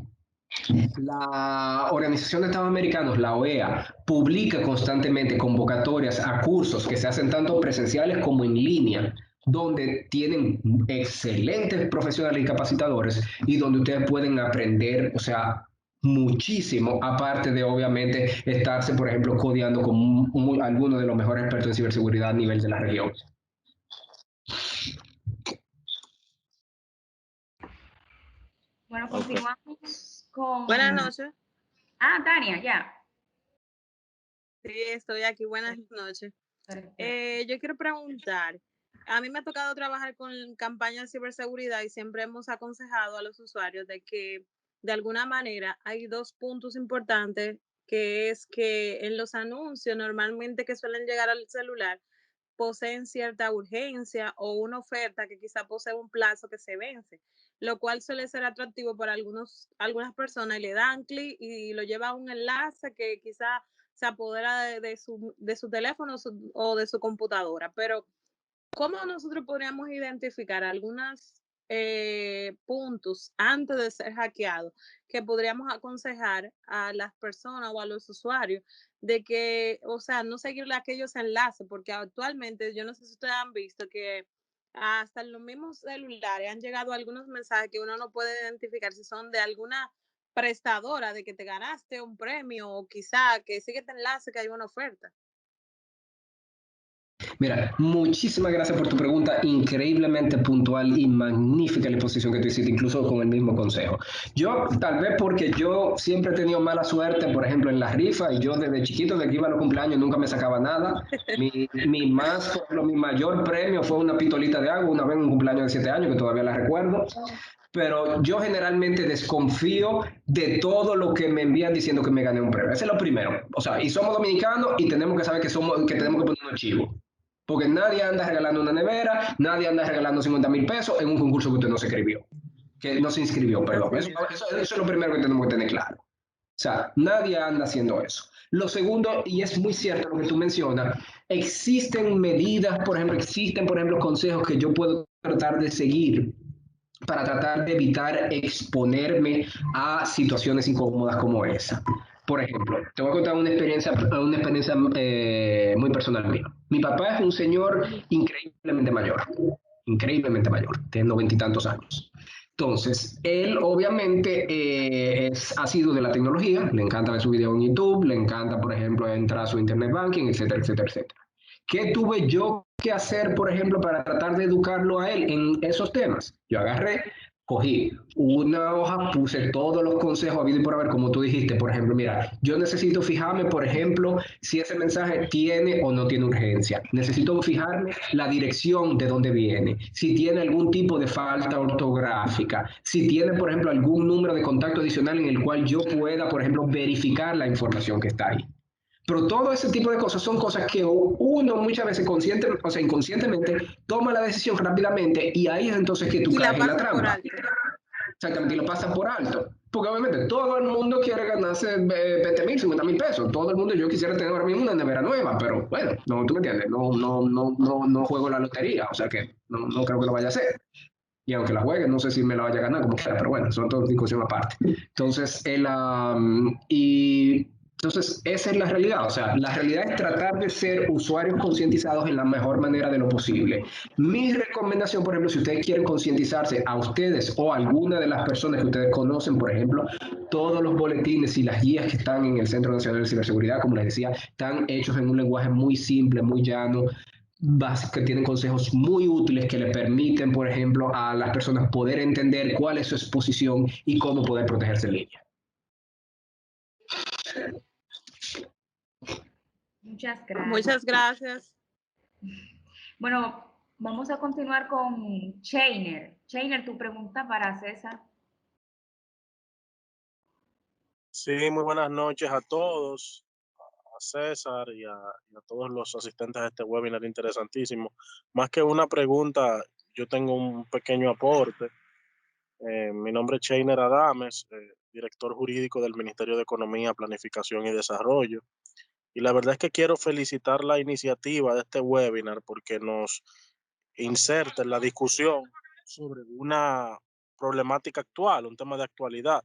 la Organización de Estados Americanos, la OEA, publica constantemente convocatorias a cursos que se hacen tanto presenciales como en línea, donde tienen excelentes profesionales y capacitadores y donde ustedes pueden aprender, o sea, muchísimo, aparte de obviamente estarse, por ejemplo, codeando con algunos de los mejores expertos en ciberseguridad a nivel de la región. Bueno, Ok. continuamos con... Buenas noches. Ah, Tania, ya. Sí, estoy aquí. Buenas noches. Yo quiero preguntar, a mí me ha tocado trabajar con campañas de ciberseguridad y siempre hemos aconsejado a los usuarios de que de alguna manera hay dos puntos importantes, que es que en los anuncios normalmente que suelen llegar al celular poseen cierta urgencia o una oferta que quizá posee un plazo que se vence, lo cual suele ser atractivo para algunas personas y le dan clic y lo lleva a un enlace que quizá se apodera de su teléfono o de su computadora. Pero ¿cómo nosotros podríamos identificar algunos puntos antes de ser hackeado que podríamos aconsejar a las personas o a los usuarios de que, o sea, no seguirle aquellos enlaces? Porque actualmente, yo no sé si ustedes han visto que hasta en los mismos celulares han llegado algunos mensajes que uno no puede identificar si son de alguna prestadora de que te ganaste un premio o quizá que sigue este enlace que hay una oferta. Mira, muchísimas gracias por tu pregunta, increíblemente puntual y magnífica la exposición que tú hiciste, incluso con el mismo consejo. Yo, tal vez porque yo siempre he tenido mala suerte, por ejemplo, en la rifa, y yo desde chiquito, de que iba a los cumpleaños, nunca me sacaba nada. Mi mayor premio fue una pistolita de agua, una vez en un cumpleaños de 7 años, que todavía la recuerdo. Pero yo generalmente desconfío de todo lo que me envían diciendo que me gané un premio. Ese es lo primero. O sea, y somos dominicanos y tenemos que saber que tenemos que poner un archivo. Porque nadie anda regalando una nevera, nadie anda regalando 50,000 pesos en un concurso que usted no se inscribió. Que no se inscribió, perdón. Eso es lo primero que tenemos que tener claro. O sea, nadie anda haciendo eso. Lo segundo, y es muy cierto lo que tú mencionas, existen medidas, por ejemplo, consejos que yo puedo tratar de seguir para tratar de evitar exponerme a situaciones incómodas como esa. Por ejemplo, te voy a contar una experiencia muy personal mía. Mi papá es un señor increíblemente mayor, tiene 90 y tantos años. Entonces, él obviamente ha sido de la tecnología, le encanta ver su video en YouTube, le encanta, por ejemplo, entrar a su internet banking, etcétera, etcétera, etcétera. ¿Qué tuve yo que hacer, por ejemplo, para tratar de educarlo a él en esos temas? Yo agarré, cogí una hoja, puse todos los consejos habido y por haber, como tú dijiste, por ejemplo, mira, yo necesito fijarme, por ejemplo, si ese mensaje tiene o no tiene urgencia. Necesito fijarme la dirección de dónde viene, si tiene algún tipo de falta ortográfica, si tiene, por ejemplo, algún número de contacto adicional en el cual yo pueda, por ejemplo, verificar la información que está ahí. Pero todo ese tipo de cosas son cosas que uno muchas veces inconscientemente toma la decisión rápidamente y ahí es entonces que tú Y la caes en la pasan por trampa. alto. Exactamente, y lo pasan por alto. Porque obviamente todo el mundo quiere ganarse 20,000, 50,000 pesos. Todo el mundo, yo quisiera tener ahora mismo una nevera nueva, pero bueno, no, tú me entiendes, no juego la lotería, o sea que no creo que lo vaya a hacer. Y aunque la juegue, no sé si me la vaya a ganar como quiera, pero bueno, son todas discusión aparte. Entonces, entonces, esa es la realidad. O sea, la realidad es tratar de ser usuarios concientizados en la mejor manera de lo posible. Mi recomendación, por ejemplo, si ustedes quieren concientizarse a ustedes o a alguna de las personas que ustedes conocen, por ejemplo, todos los boletines y las guías que están en el Centro Nacional de Ciberseguridad, como les decía, están hechos en un lenguaje muy simple, muy llano, que tienen consejos muy útiles que le permiten, por ejemplo, a las personas poder entender cuál es su exposición y cómo poder protegerse en línea. Muchas gracias. Muchas gracias. Bueno, vamos a continuar con Chainer. Chainer, tu pregunta para César. Sí, muy buenas noches a todos. César y a todos los asistentes a este webinar interesantísimo. Más que una pregunta, yo tengo un pequeño aporte. Mi nombre es Cheiner Adames, director jurídico del Ministerio de Economía, Planificación y Desarrollo. Y la verdad es que quiero felicitar la iniciativa de este webinar porque nos inserta en la discusión sobre una problemática actual, un tema de actualidad,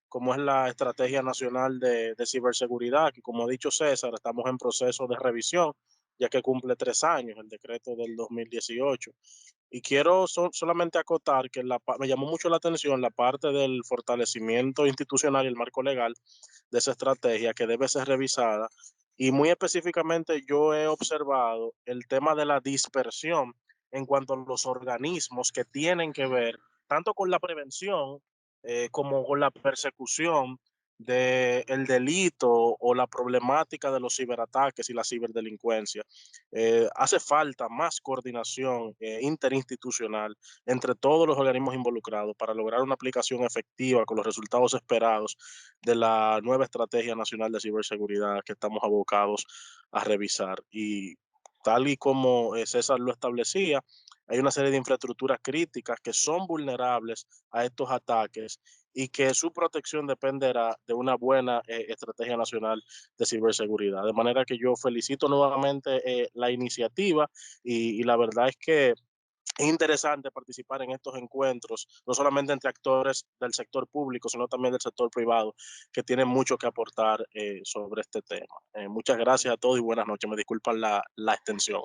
como es la Estrategia Nacional de Ciberseguridad, que como ha dicho César, estamos en proceso de revisión, ya que cumple 3 años el decreto del 2018. Y quiero solamente acotar que me llamó mucho la atención la parte del fortalecimiento institucional y el marco legal de esa estrategia que debe ser revisada. Y muy específicamente yo he observado el tema de la dispersión en cuanto a los organismos que tienen que ver tanto con la prevención como con la persecución del delito o la problemática de los ciberataques y la ciberdelincuencia. Hace falta más coordinación interinstitucional entre todos los organismos involucrados para lograr una aplicación efectiva con los resultados esperados de la nueva Estrategia Nacional de Ciberseguridad que estamos abocados a revisar. Y tal y como César lo establecía, hay una serie de infraestructuras críticas que son vulnerables a estos ataques y que su protección dependerá de una buena estrategia nacional de ciberseguridad. De manera que yo felicito nuevamente la iniciativa y la verdad es que es interesante participar en estos encuentros, no solamente entre actores del sector público, sino también del sector privado, que tienen mucho que aportar sobre este tema. Muchas gracias a todos y buenas noches. Me disculpan la extensión.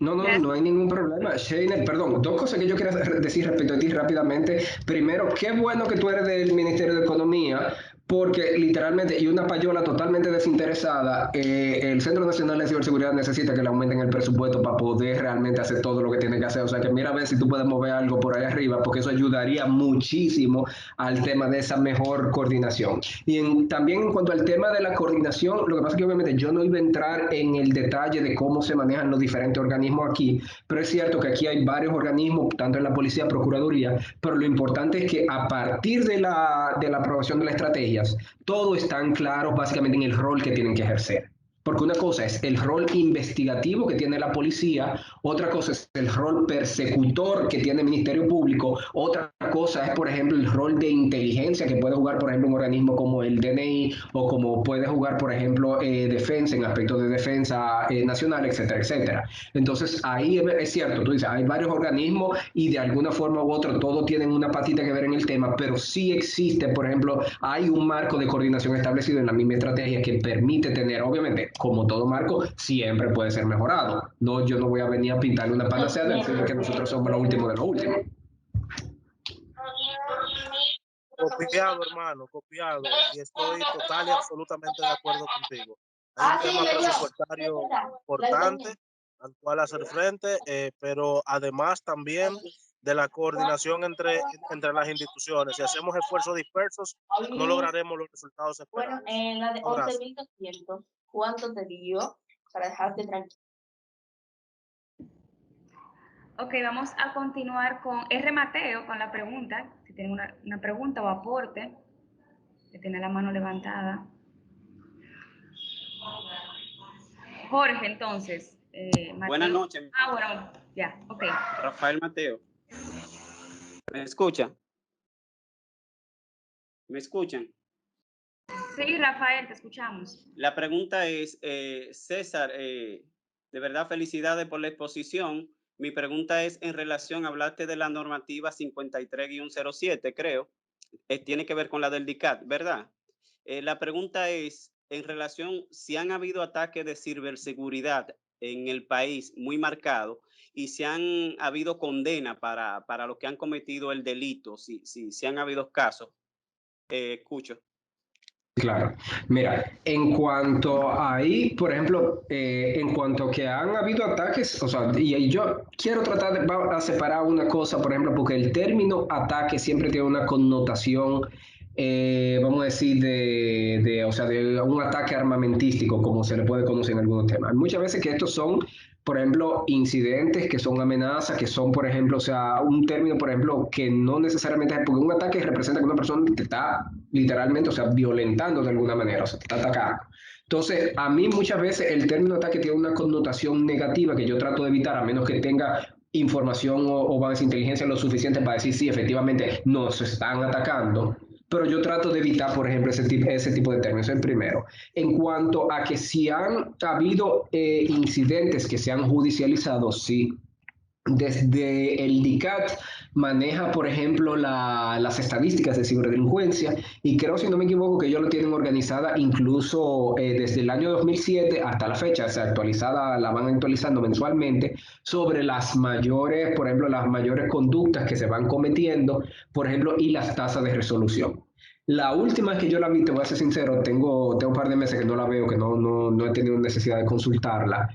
No hay ningún problema. Sheiner, perdón, 2 cosas que yo quiero decir respecto a ti rápidamente. Primero, qué bueno que tú eres del Ministerio de Economía, porque literalmente, y una payola totalmente desinteresada, el Centro Nacional de Ciberseguridad necesita que le aumenten el presupuesto para poder realmente hacer todo lo que tiene que hacer. O sea, que mira a ver si tú puedes mover algo por ahí arriba, porque eso ayudaría muchísimo al tema de esa mejor coordinación. Y también en cuanto al tema de la coordinación, lo que pasa es que obviamente yo no iba a entrar en el detalle de cómo se manejan los diferentes organismos aquí, pero es cierto que aquí hay varios organismos, tanto en la policía, procuraduría, pero lo importante es que a partir de la aprobación de las estrategias, todos están claros básicamente en el rol que tienen que ejercer. Porque una cosa es el rol investigativo que tiene la policía, otra cosa es el rol persecutor que tiene el Ministerio Público, otra cosa es, por ejemplo, el rol de inteligencia que puede jugar, por ejemplo, un organismo como el DNI o como puede jugar, por ejemplo, defensa en aspectos de defensa nacional, etcétera, etcétera. Entonces, ahí es cierto, tú dices, hay varios organismos y de alguna forma u otra todos tienen una patita que ver en el tema, pero sí existe, por ejemplo, hay un marco de coordinación establecido en la misma estrategia que permite tener, obviamente, como todo marco, siempre puede ser mejorado. No, yo no voy a venir a pintarle una panacea de decir que nosotros somos lo último de lo último. Copiado, hermano, copiado. Y estoy total y absolutamente de acuerdo contigo. Hay un tema presupuestario importante al cual hacer frente, pero además también de la coordinación entre las instituciones. Si hacemos esfuerzos dispersos, no lograremos los resultados esperados. Bueno, en la de 11.200, ¿cuánto te dio para dejarte tranquilo? Ok, vamos a continuar con R. Mateo con la pregunta. Si tiene una pregunta o aporte, que tiene la mano levantada. Jorge, entonces. Mateo. Buenas noches. Bueno, ya, ok. Rafael Mateo. ¿Me escuchan? ¿Me escuchan? Sí, Rafael, te escuchamos. La pregunta es, César, de verdad felicidades por la exposición. Mi pregunta es en relación, hablaste de la normativa 53-07, creo. Tiene que ver con la del DICAT, ¿verdad? La pregunta es en relación si han habido ataques de ciberseguridad en el país muy marcado y si han habido condena para los que han cometido el delito, si han habido casos. Escucho. Claro. Mira, en cuanto a ahí, por ejemplo, en cuanto que han habido ataques, o sea, y yo quiero tratar de separar una cosa, por ejemplo, porque el término ataque siempre tiene una connotación, vamos a decir, o sea, de un ataque armamentístico, como se le puede conocer en algunos temas. Muchas veces que estos son por ejemplo, incidentes que son amenazas, que son, por ejemplo, o sea, un término, por ejemplo, que no necesariamente es porque un ataque representa que una persona te está literalmente, o sea, violentando de alguna manera, o sea, te está atacando. Entonces, a mí muchas veces el término ataque tiene una connotación negativa que yo trato de evitar, a menos que tenga información o inteligencia lo suficiente para decir, sí, efectivamente nos están atacando, pero yo trato de evitar, por ejemplo, ese tipo de términos, el primero. En cuanto a que si han habido incidentes que se han judicializado, sí. Desde el DICAT maneja, por ejemplo, las estadísticas de ciberdelincuencia y creo, si no me equivoco, que ellos lo tienen organizada incluso desde el año 2007 hasta la fecha, o sea, actualizada, la van actualizando mensualmente sobre las mayores, por ejemplo, las mayores conductas que se van cometiendo, por ejemplo, y las tasas de resolución. La última que yo la vi, te voy a ser sincero, tengo un par de meses que no la veo, que no he tenido necesidad de consultarla.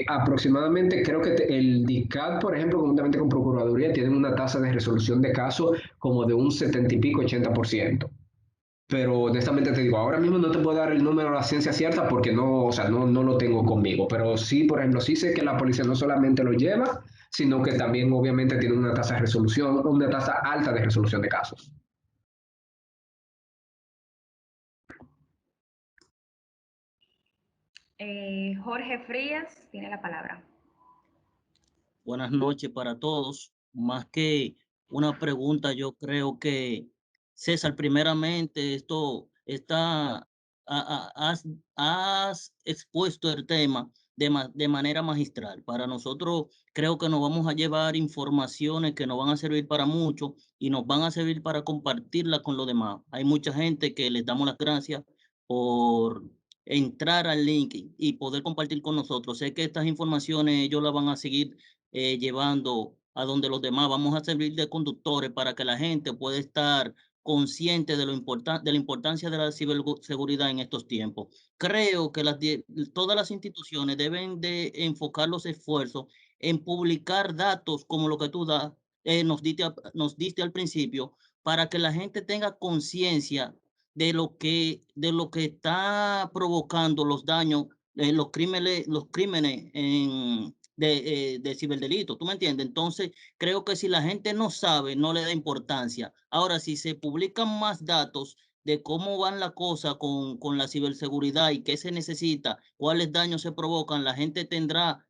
Aproximadamente creo que el DICAT, por ejemplo, conjuntamente con Procuraduría, tienen una tasa de resolución de casos como de un 70 y pico, 80%. Pero honestamente te digo, ahora mismo no te puedo dar el número a la ciencia cierta porque no, o sea, no lo tengo conmigo. Pero sí, por ejemplo, sí sé que la policía no solamente lo lleva, sino que también obviamente tiene una tasa de resolución, una tasa alta de resolución de casos. Jorge Frías tiene la palabra. Buenas noches para todos. Más que una pregunta, yo creo que, César, primeramente, has expuesto el tema de manera magistral. Para nosotros, creo que nos vamos a llevar informaciones que nos van a servir para mucho y nos van a servir para compartirlas con los demás. Hay mucha gente que les damos las gracias por entrar al link y poder compartir con nosotros. Sé que estas informaciones ellos las van a seguir llevando a donde los demás. Vamos a servir de conductores para que la gente pueda estar consciente de la importancia de la ciberseguridad en estos tiempos. Creo que todas las instituciones deben de enfocar los esfuerzos en publicar datos como lo que tú nos diste al principio, para que la gente tenga conciencia de lo que está provocando los daños, los crímenes de ciberdelito, ¿tú me entiendes? Entonces, creo que si la gente no sabe, no le da importancia. Ahora, si se publican más datos de cómo van las cosas con la ciberseguridad y qué se necesita, cuáles daños se provocan, la gente tendrá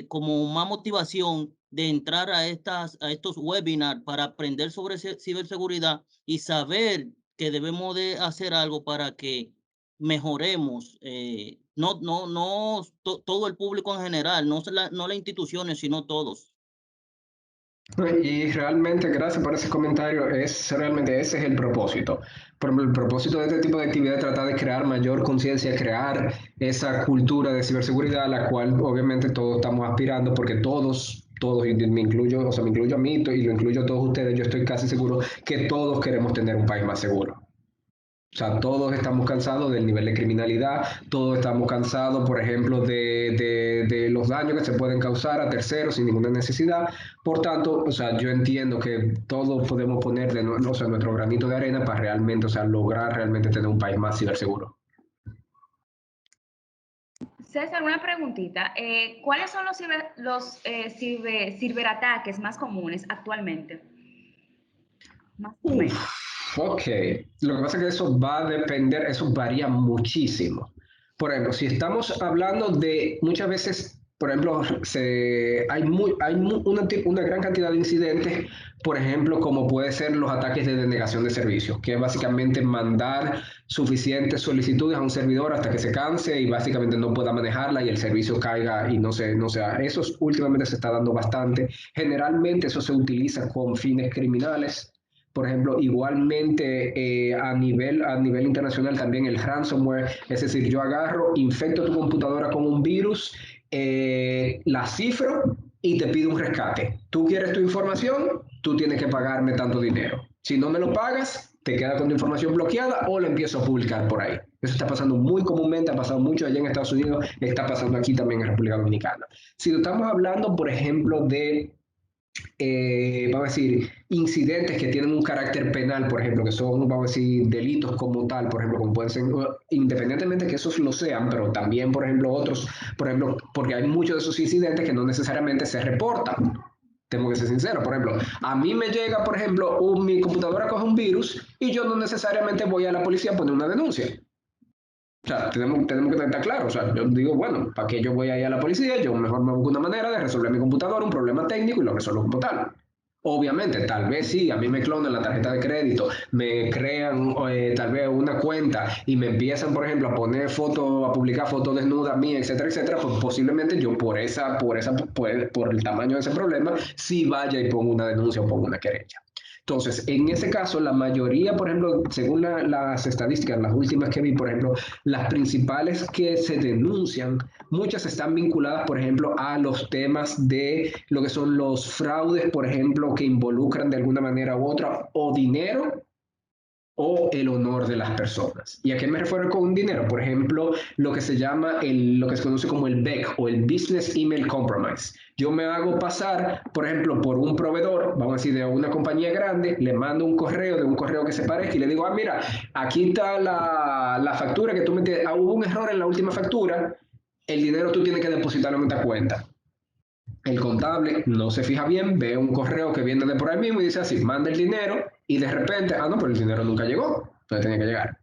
como más motivación de entrar a estos webinars para aprender sobre ciberseguridad y saber que debemos de hacer algo para que mejoremos, todo el público en general, no las instituciones, sino todos. Y realmente, gracias por ese comentario, realmente ese es el propósito. Por ejemplo, el propósito de este tipo de actividad es tratar de crear mayor conciencia, crear esa cultura de ciberseguridad a la cual obviamente todos estamos aspirando, porque todos, y me incluyo, o sea, me incluyo a mí y lo incluyo a todos ustedes, yo estoy casi seguro que todos queremos tener un país más seguro. O sea, todos estamos cansados del nivel de criminalidad, todos estamos cansados, por ejemplo, de los daños que se pueden causar a terceros sin ninguna necesidad. Por tanto, o sea, yo entiendo que todos podemos poner nuestro granito de arena para realmente, o sea, lograr realmente tener un país más ciberseguro. César, una preguntita. ¿Cuáles son los ciberataques más comunes actualmente? Más o menos. Ok, lo que pasa es que eso va a depender, eso varía muchísimo. Por ejemplo, si estamos hablando de muchas veces, por ejemplo, hay una gran cantidad de incidentes, por ejemplo, como puede ser los ataques de denegación de servicios, que es básicamente mandar suficientes solicitudes a un servidor hasta que se canse y básicamente no pueda manejarla y el servicio caiga y no sea. Eso últimamente se está dando bastante. Generalmente eso se utiliza con fines criminales. Por ejemplo, igualmente a nivel internacional también el ransomware, es decir, yo agarro, infecto tu computadora con un virus, la cifro y te pido un rescate. Tú quieres tu información, tú tienes que pagarme tanto dinero. Si no me lo pagas, te quedas con tu información bloqueada o lo empiezo a publicar por ahí. Eso está pasando muy comúnmente, ha pasado mucho allá en Estados Unidos, está pasando aquí también en República Dominicana. Si estamos hablando, por ejemplo, de vamos a decir, incidentes que tienen un carácter penal, por ejemplo, que son, vamos a decir, delitos como tal, por ejemplo, como pueden ser, independientemente que esos lo sean, pero también, por ejemplo, otros, por ejemplo, porque hay muchos de esos incidentes que no necesariamente se reportan. Tengo que ser sincero, por ejemplo, a mí me llega, por ejemplo, mi computadora coge un virus y yo no necesariamente voy a la policía a poner una denuncia. O sea, tenemos que estar claros. O sea, yo digo, bueno, ¿para qué yo voy a ir a la policía? Yo mejor me busco una manera de resolver mi computadora, un problema técnico y lo resuelvo como tal. Obviamente, tal vez sí, a mí me clonan la tarjeta de crédito, me crean tal vez una cuenta y me empiezan, por ejemplo, a poner fotos, a publicar fotos desnudas mías, etcétera, etcétera, pues posiblemente yo por el tamaño de ese problema, sí vaya y ponga una denuncia o ponga una querella. Entonces, en ese caso, la mayoría, por ejemplo, según las estadísticas, las últimas que vi, por ejemplo, las principales que se denuncian, muchas están vinculadas, por ejemplo, a los temas de lo que son los fraudes, por ejemplo, que involucran de alguna manera u otra o dinero o el honor de las personas. ¿Y a qué me refiero con dinero? Por ejemplo, lo que se llama lo que se conoce como el BEC o el Business Email Compromise. Yo me hago pasar, por ejemplo, por un proveedor, vamos a decir, de una compañía grande, le mando un correo de un correo que se parezca y le digo, mira, aquí está la factura que tú metes, hubo un error en la última factura, el dinero tú tienes que depositarlo en esta cuenta. El contable no se fija bien, ve un correo que viene de por ahí mismo y dice así, manda el dinero y de repente, no, pero el dinero nunca llegó, entonces tenía que llegar.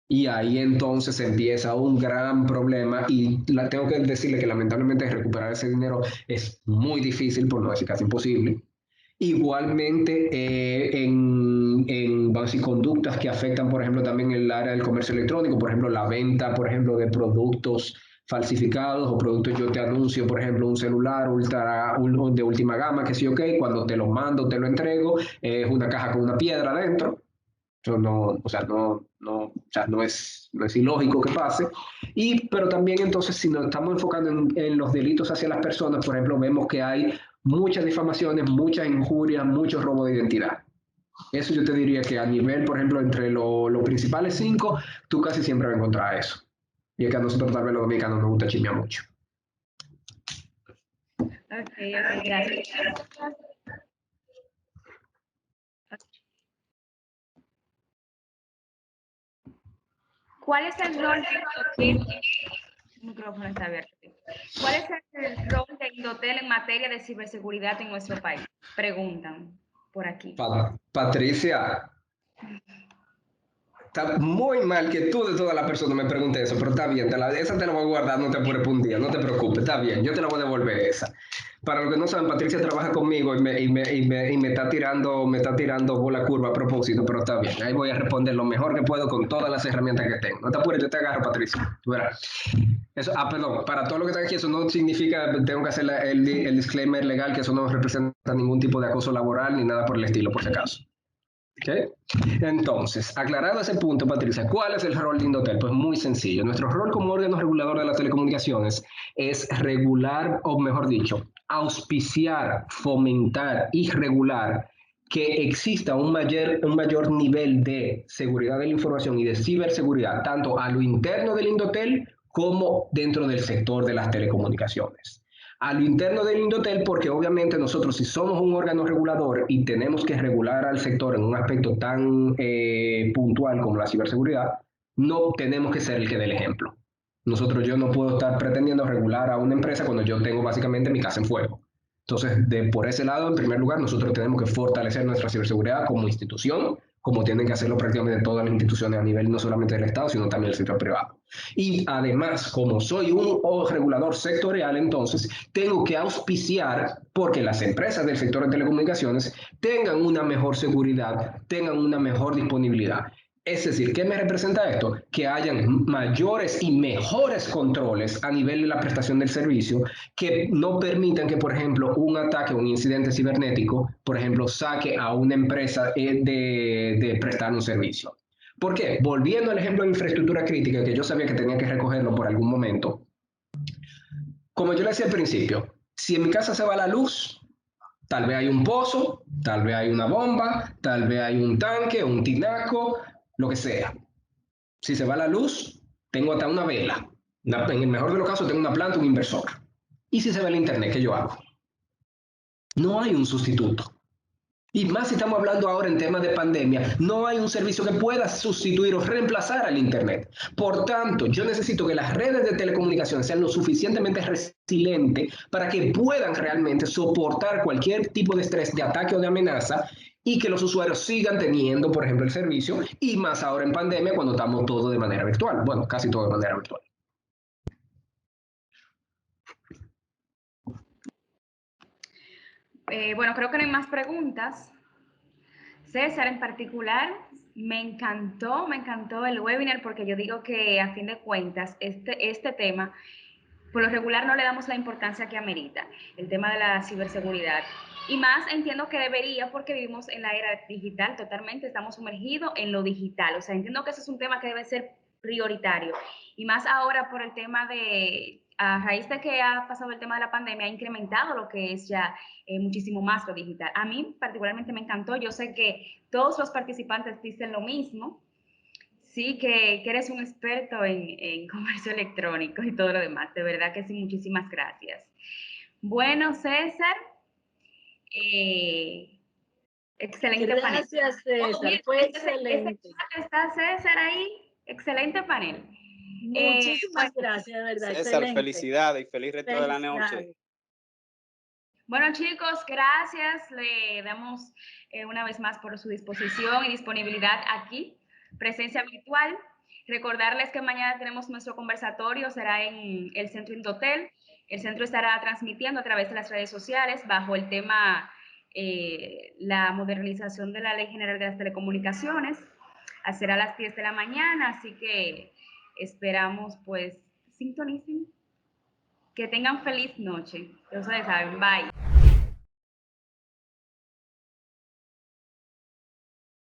Y ahí entonces empieza un gran problema y tengo que decirle que lamentablemente recuperar ese dinero es muy difícil, por no decir casi imposible. Igualmente vamos a decir, conductas que afectan, por ejemplo, también el área del comercio electrónico, por ejemplo, la venta, por ejemplo, de productos falsificados o productos, yo te anuncio, por ejemplo, un celular de última gama, que sí, ok, cuando te lo mando, te lo entrego, es una caja con una piedra adentro. Eso no es ilógico que pase. Pero también entonces, si nos estamos enfocando en los delitos hacia las personas, por ejemplo, vemos que hay muchas difamaciones, muchas injurias, mucho robo de identidad. Eso yo te diría que a nivel, por ejemplo, entre los principales 5, tú casi siempre vas a encontrar eso. Y es que a nosotros tal vez los dominicanos nos gusta chismear mucho. Ok, gracias. ¿Cuál es el rol de Indotel? El micrófono está abierto. ¿Cuál es el rol de Indotel en materia de ciberseguridad en nuestro país? Preguntan por aquí. Patricia, está muy mal que tú de todas las personas me preguntes eso, pero está bien, esa te la voy a guardar, no te apures por un día, no te preocupes, está bien, yo te la voy a devolver esa. Para los que no saben, Patricia trabaja conmigo y me está tirando bola curva a propósito, pero está bien, ahí voy a responder lo mejor que puedo con todas las herramientas que tengo. No te apures, yo te agarro, Patricia. Eso, perdón, para todo lo que está aquí, eso no significa, tengo que hacer el disclaimer legal, que eso no representa ningún tipo de acoso laboral ni nada por el estilo, por si acaso. ¿Okay? Entonces, aclarado ese punto, Patricia, ¿cuál es el rol de Indotel? Pues muy sencillo. Nuestro rol como órgano regulador de las telecomunicaciones es regular, o mejor dicho, auspiciar, fomentar y regular que exista un mayor nivel de seguridad de la información y de ciberseguridad, tanto a lo interno del Indotel como dentro del sector de las telecomunicaciones. A lo interno del Indotel, porque obviamente nosotros, si somos un órgano regulador y tenemos que regular al sector en un aspecto tan puntual como la ciberseguridad, no tenemos que ser el que dé el ejemplo. Yo no puedo estar pretendiendo regular a una empresa cuando yo tengo básicamente mi casa en fuego. Entonces, por ese lado, en primer lugar, nosotros tenemos que fortalecer nuestra ciberseguridad como institución, como tienen que hacerlo prácticamente todas las instituciones a nivel no solamente del Estado, sino también del sector privado. Y además, como soy un regulador sectorial, entonces tengo que auspiciar porque las empresas del sector de telecomunicaciones tengan una mejor seguridad, tengan una mejor disponibilidad. Es decir, ¿qué me representa esto? Que hayan mayores y mejores controles a nivel de la prestación del servicio que no permitan que, por ejemplo, un ataque o un incidente cibernético, por ejemplo, saque a una empresa de prestar un servicio. ¿Por qué? Volviendo al ejemplo de infraestructura crítica, que yo sabía que tenía que recogerlo por algún momento. Como yo le decía al principio, si en mi casa se va la luz, tal vez hay un pozo, tal vez hay una bomba, tal vez hay un tanque, un tinaco, lo que sea. Si se va la luz, tengo hasta una vela. En el mejor de los casos, tengo una planta, un inversor. ¿Y si se va el internet, qué yo hago? No hay un sustituto. Y más si estamos hablando ahora en temas de pandemia, no hay un servicio que pueda sustituir o reemplazar al Internet. Por tanto, yo necesito que las redes de telecomunicaciones sean lo suficientemente resilientes para que puedan realmente soportar cualquier tipo de estrés, de ataque o de amenaza, y que los usuarios sigan teniendo, por ejemplo, el servicio, y más ahora en pandemia cuando estamos todo de manera virtual. Bueno, casi todo de manera virtual. Bueno, creo que no hay más preguntas. César, en particular, me encantó el webinar porque yo digo que a fin de cuentas este tema, por lo regular no le damos la importancia que amerita, el tema de la ciberseguridad. Y más entiendo que debería porque vivimos en la era digital totalmente, estamos sumergidos en lo digital. O sea, entiendo que ese es un tema que debe ser prioritario. Y más ahora por el tema de, a raíz de que ha pasado el tema de la pandemia, ha incrementado lo que es ya muchísimo más lo digital. A mí particularmente me encantó, yo sé que todos los participantes dicen lo mismo, sí, que eres un experto en comercio electrónico y todo lo demás, de verdad que sí, muchísimas gracias. Bueno, César, excelente panel. Gracias, César, fue excelente. Está César ahí, excelente panel. Muchísimas gracias, de verdad, César, excelente. felicidades y feliz resto de la noche. Bueno, chicos, gracias. Le damos una vez más por su disposición y disponibilidad aquí, presencia virtual. Recordarles que mañana tenemos nuestro conversatorio, será en el Centro Indotel. El centro estará transmitiendo a través de las redes sociales bajo el tema la modernización de la Ley General de las Telecomunicaciones. Será a las 10 de la mañana, así que esperamos, pues, sintonicen. Que tengan feliz noche. Ustedes saben, bye.